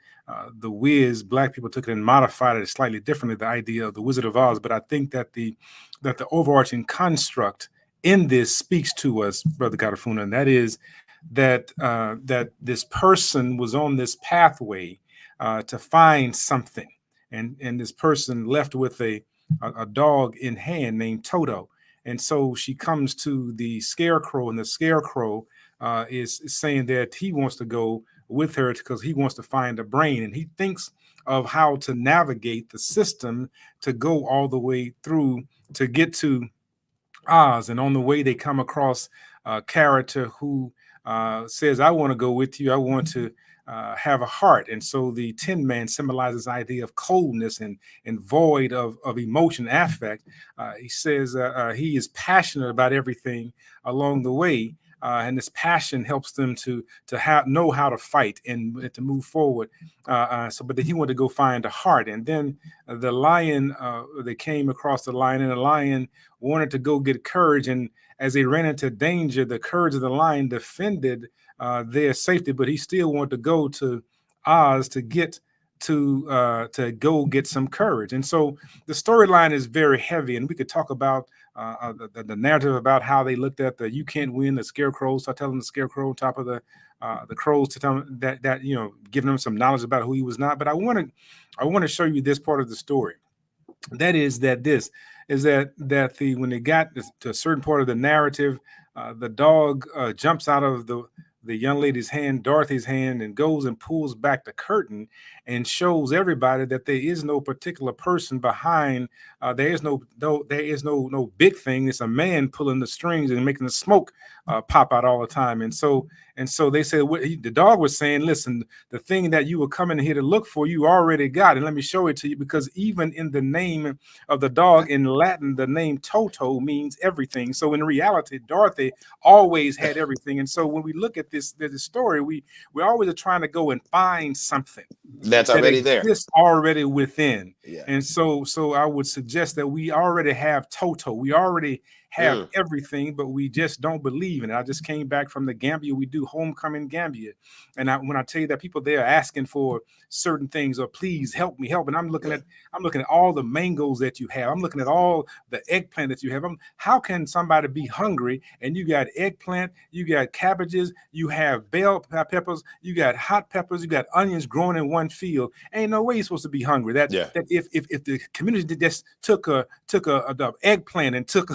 the Wiz, Black people took it and modified it slightly differently, the idea of the Wizard of Oz. But I think that the overarching construct in this speaks to us, Brother Garifuna, and that is that this person was on this pathway to find something, and this person left with a dog in hand named Toto. And so she comes to the scarecrow, and the scarecrow is saying that he wants to go with her because he wants to find a brain. And he thinks of how to navigate the system to go all the way through to get to Oz. And on the way, they come across a character who says, I want to go with you. I want to have a heart. And so the Tin Man symbolizes the idea of coldness and void of emotion, affect. He says he is passionate about everything along the way. And this passion helps them to know how to fight and to move forward. But then he wanted to go find a heart. And then the lion, they came across the lion, and the lion wanted to go get courage. And as they ran into danger, the courage of the lion defended their safety, but he still wanted to go to Oz to go get some courage. And so the storyline is very heavy, and we could talk about the narrative about how they looked at the "you can't win" the scarecrows. Start telling the scarecrow on top of the crows to tell them that giving them some knowledge about who he was not. But I want to show you this part of the story. That is that when they got to a certain part of the narrative, the dog jumps out of the young lady's hand, Dorothy's hand, and goes and pulls back the curtain and shows everybody that there is no particular person behind. There is no big thing. It's a man pulling the strings and making the smoke pop out all the time. And so they said, the dog was saying, listen, the thing that you were coming here to look for, you already got, and let me show it to you, because even in the name of the dog in Latin, the name Toto means everything. So in reality, Dorothy always had everything. And so when we look at this story, we always are trying to go and find something that's already there, already within. Yeah. And so I would suggest that we already have Toto. We already have everything, but we just don't believe in it. I just came back from the Gambia. We do homecoming Gambia. And when I tell you that people there are asking for certain things, or please help me, and I'm looking at all the mangoes that you have. I'm looking at all the eggplant that you have. How can somebody be hungry and you got eggplant, you got cabbages, you have bell peppers, you got hot peppers, you got onions growing in one field? Ain't no way you're supposed to be hungry. That if the community just took a eggplant and took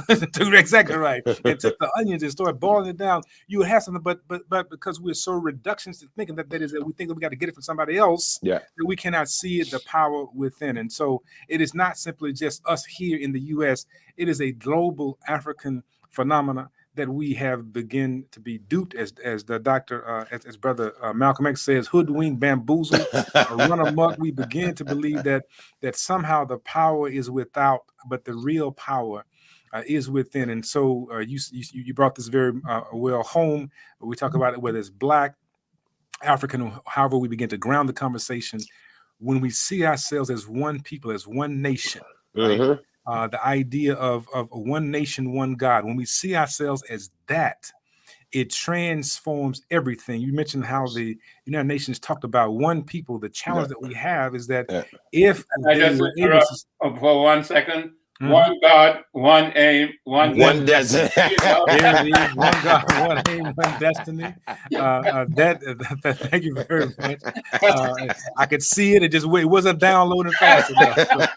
exactly right and took the onions and started boiling it down, you would have something. But because we're so reductionist in thinking that we think that we got to get it from somebody else, that we cannot see the power within. And so it is not simply just us here in the U.S. It is a global African phenomena that we have begin to be duped, as the doctor, as brother Malcolm X says, hoodwinked, bamboozled, run amok. We begin to believe that somehow the power is without, but the real power is within. And so you brought this very well home. We talk about it, whether it's Black, African, however we begin to ground the conversation. When we see ourselves as one people, as one nation, right? The idea of one nation, one God. When we see ourselves as that, it transforms everything. You mentioned how the United Nations talked about one people. The challenge that we have is that if I just interrupt for 1 second. One God, one aim, one destiny. There it is. One God, one aim, one destiny. Thank you very much. I could see it. It wasn't downloading fast enough.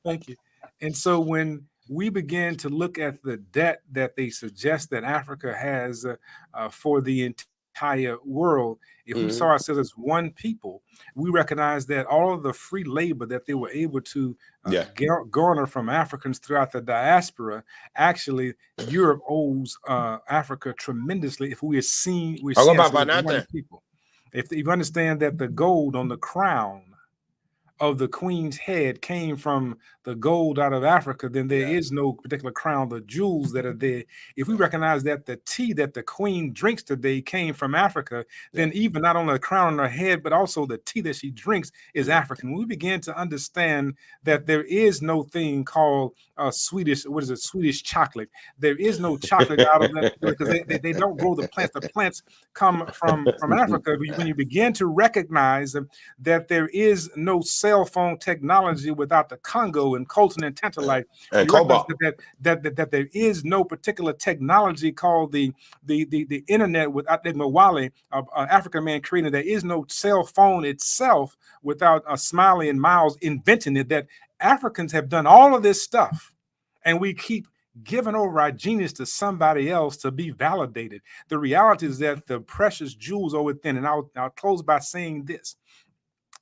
Thank you. And so when we begin to look at the debt that they suggest that Africa has for the entire world, if we saw ourselves as one people, we recognize that all of the free labor that they were able to garner from Africans throughout the diaspora, actually Europe owes Africa tremendously. If we are seen, we're seen as one people. If you understand that the gold on the crown of the queen's head came from the gold out of Africa, then there is no particular crown, the jewels that are there. If we recognize that the tea that the queen drinks today came from Africa, then even not only the crown on her head, but also the tea that she drinks is African. When we begin to understand that there is no thing called Swedish chocolate. There is no chocolate out of that, because they don't grow the plants. The plants come from Africa. When you begin to recognize that there is no cell phone technology without the Congo and coltan and tantalite, and cobalt, that there is no particular technology called the internet without the Mawali, African man created. There is no cell phone itself without Smiley and Miles inventing it. That Africans have done all of this stuff, and we keep giving over our genius to somebody else to be validated. The reality is that the precious jewels are within. And I'll close by saying this,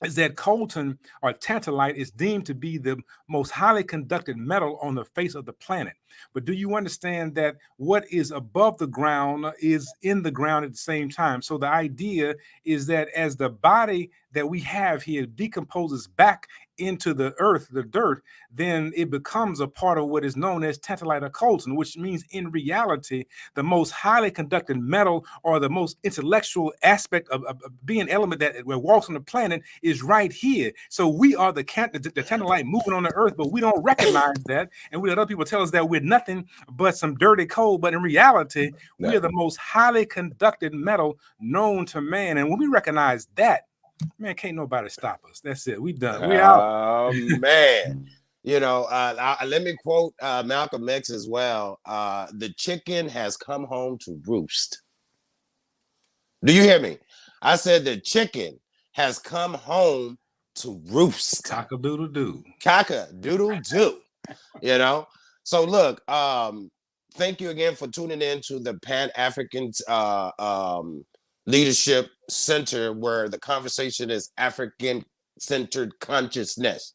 is that coltan or tantalite is deemed to be the most highly conducted metal on the face of the planet. But do you understand that what is above the ground is in the ground at the same time? So the idea is that as the body that we have here decomposes back into the earth, the dirt, then it becomes a part of what is known as tantalite or coltan, which means in reality, the most highly conducted metal or the most intellectual aspect of being an element that walks on the planet is right here. So we are the tantalite moving on the earth, but we don't recognize that. And we let other people tell us that we're nothing but some dirty coal. But in reality, we are the most highly conducted metal known to man. And when we recognize that, man, can't nobody stop us. That's it. We done. We out. Oh man. You know, let me quote Malcolm X as well. The chicken has come home to roost. Do you hear me? I said the chicken has come home to roost. Cock-a-doodle-doo. Cock-a-doodle-doo. You know? So look, thank you again for tuning in to the Pan-African Leadership Center, where the conversation is African-centered consciousness.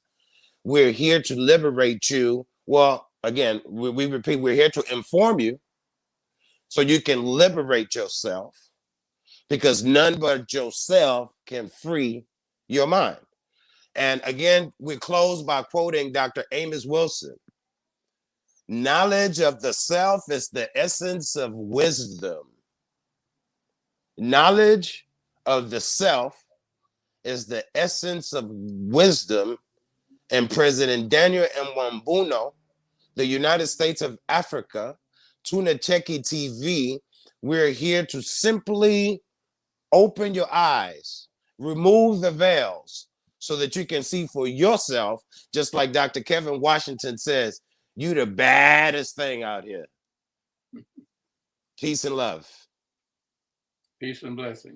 We're here to liberate you. Well, again, we repeat, we're here to inform you so you can liberate yourself, because none but yourself can free your mind. And again, we close by quoting Dr. Amos Wilson. Knowledge of the self is the essence of wisdom. Knowledge of the self is the essence of wisdom. And President Daniel Mwambuno, the United States of Africa, Tuna Cheki TV, we're here to simply open your eyes, remove the veils, so that you can see for yourself, just like Dr. Kevin Washington says, you the baddest thing out here. Peace and love. Peace and blessings.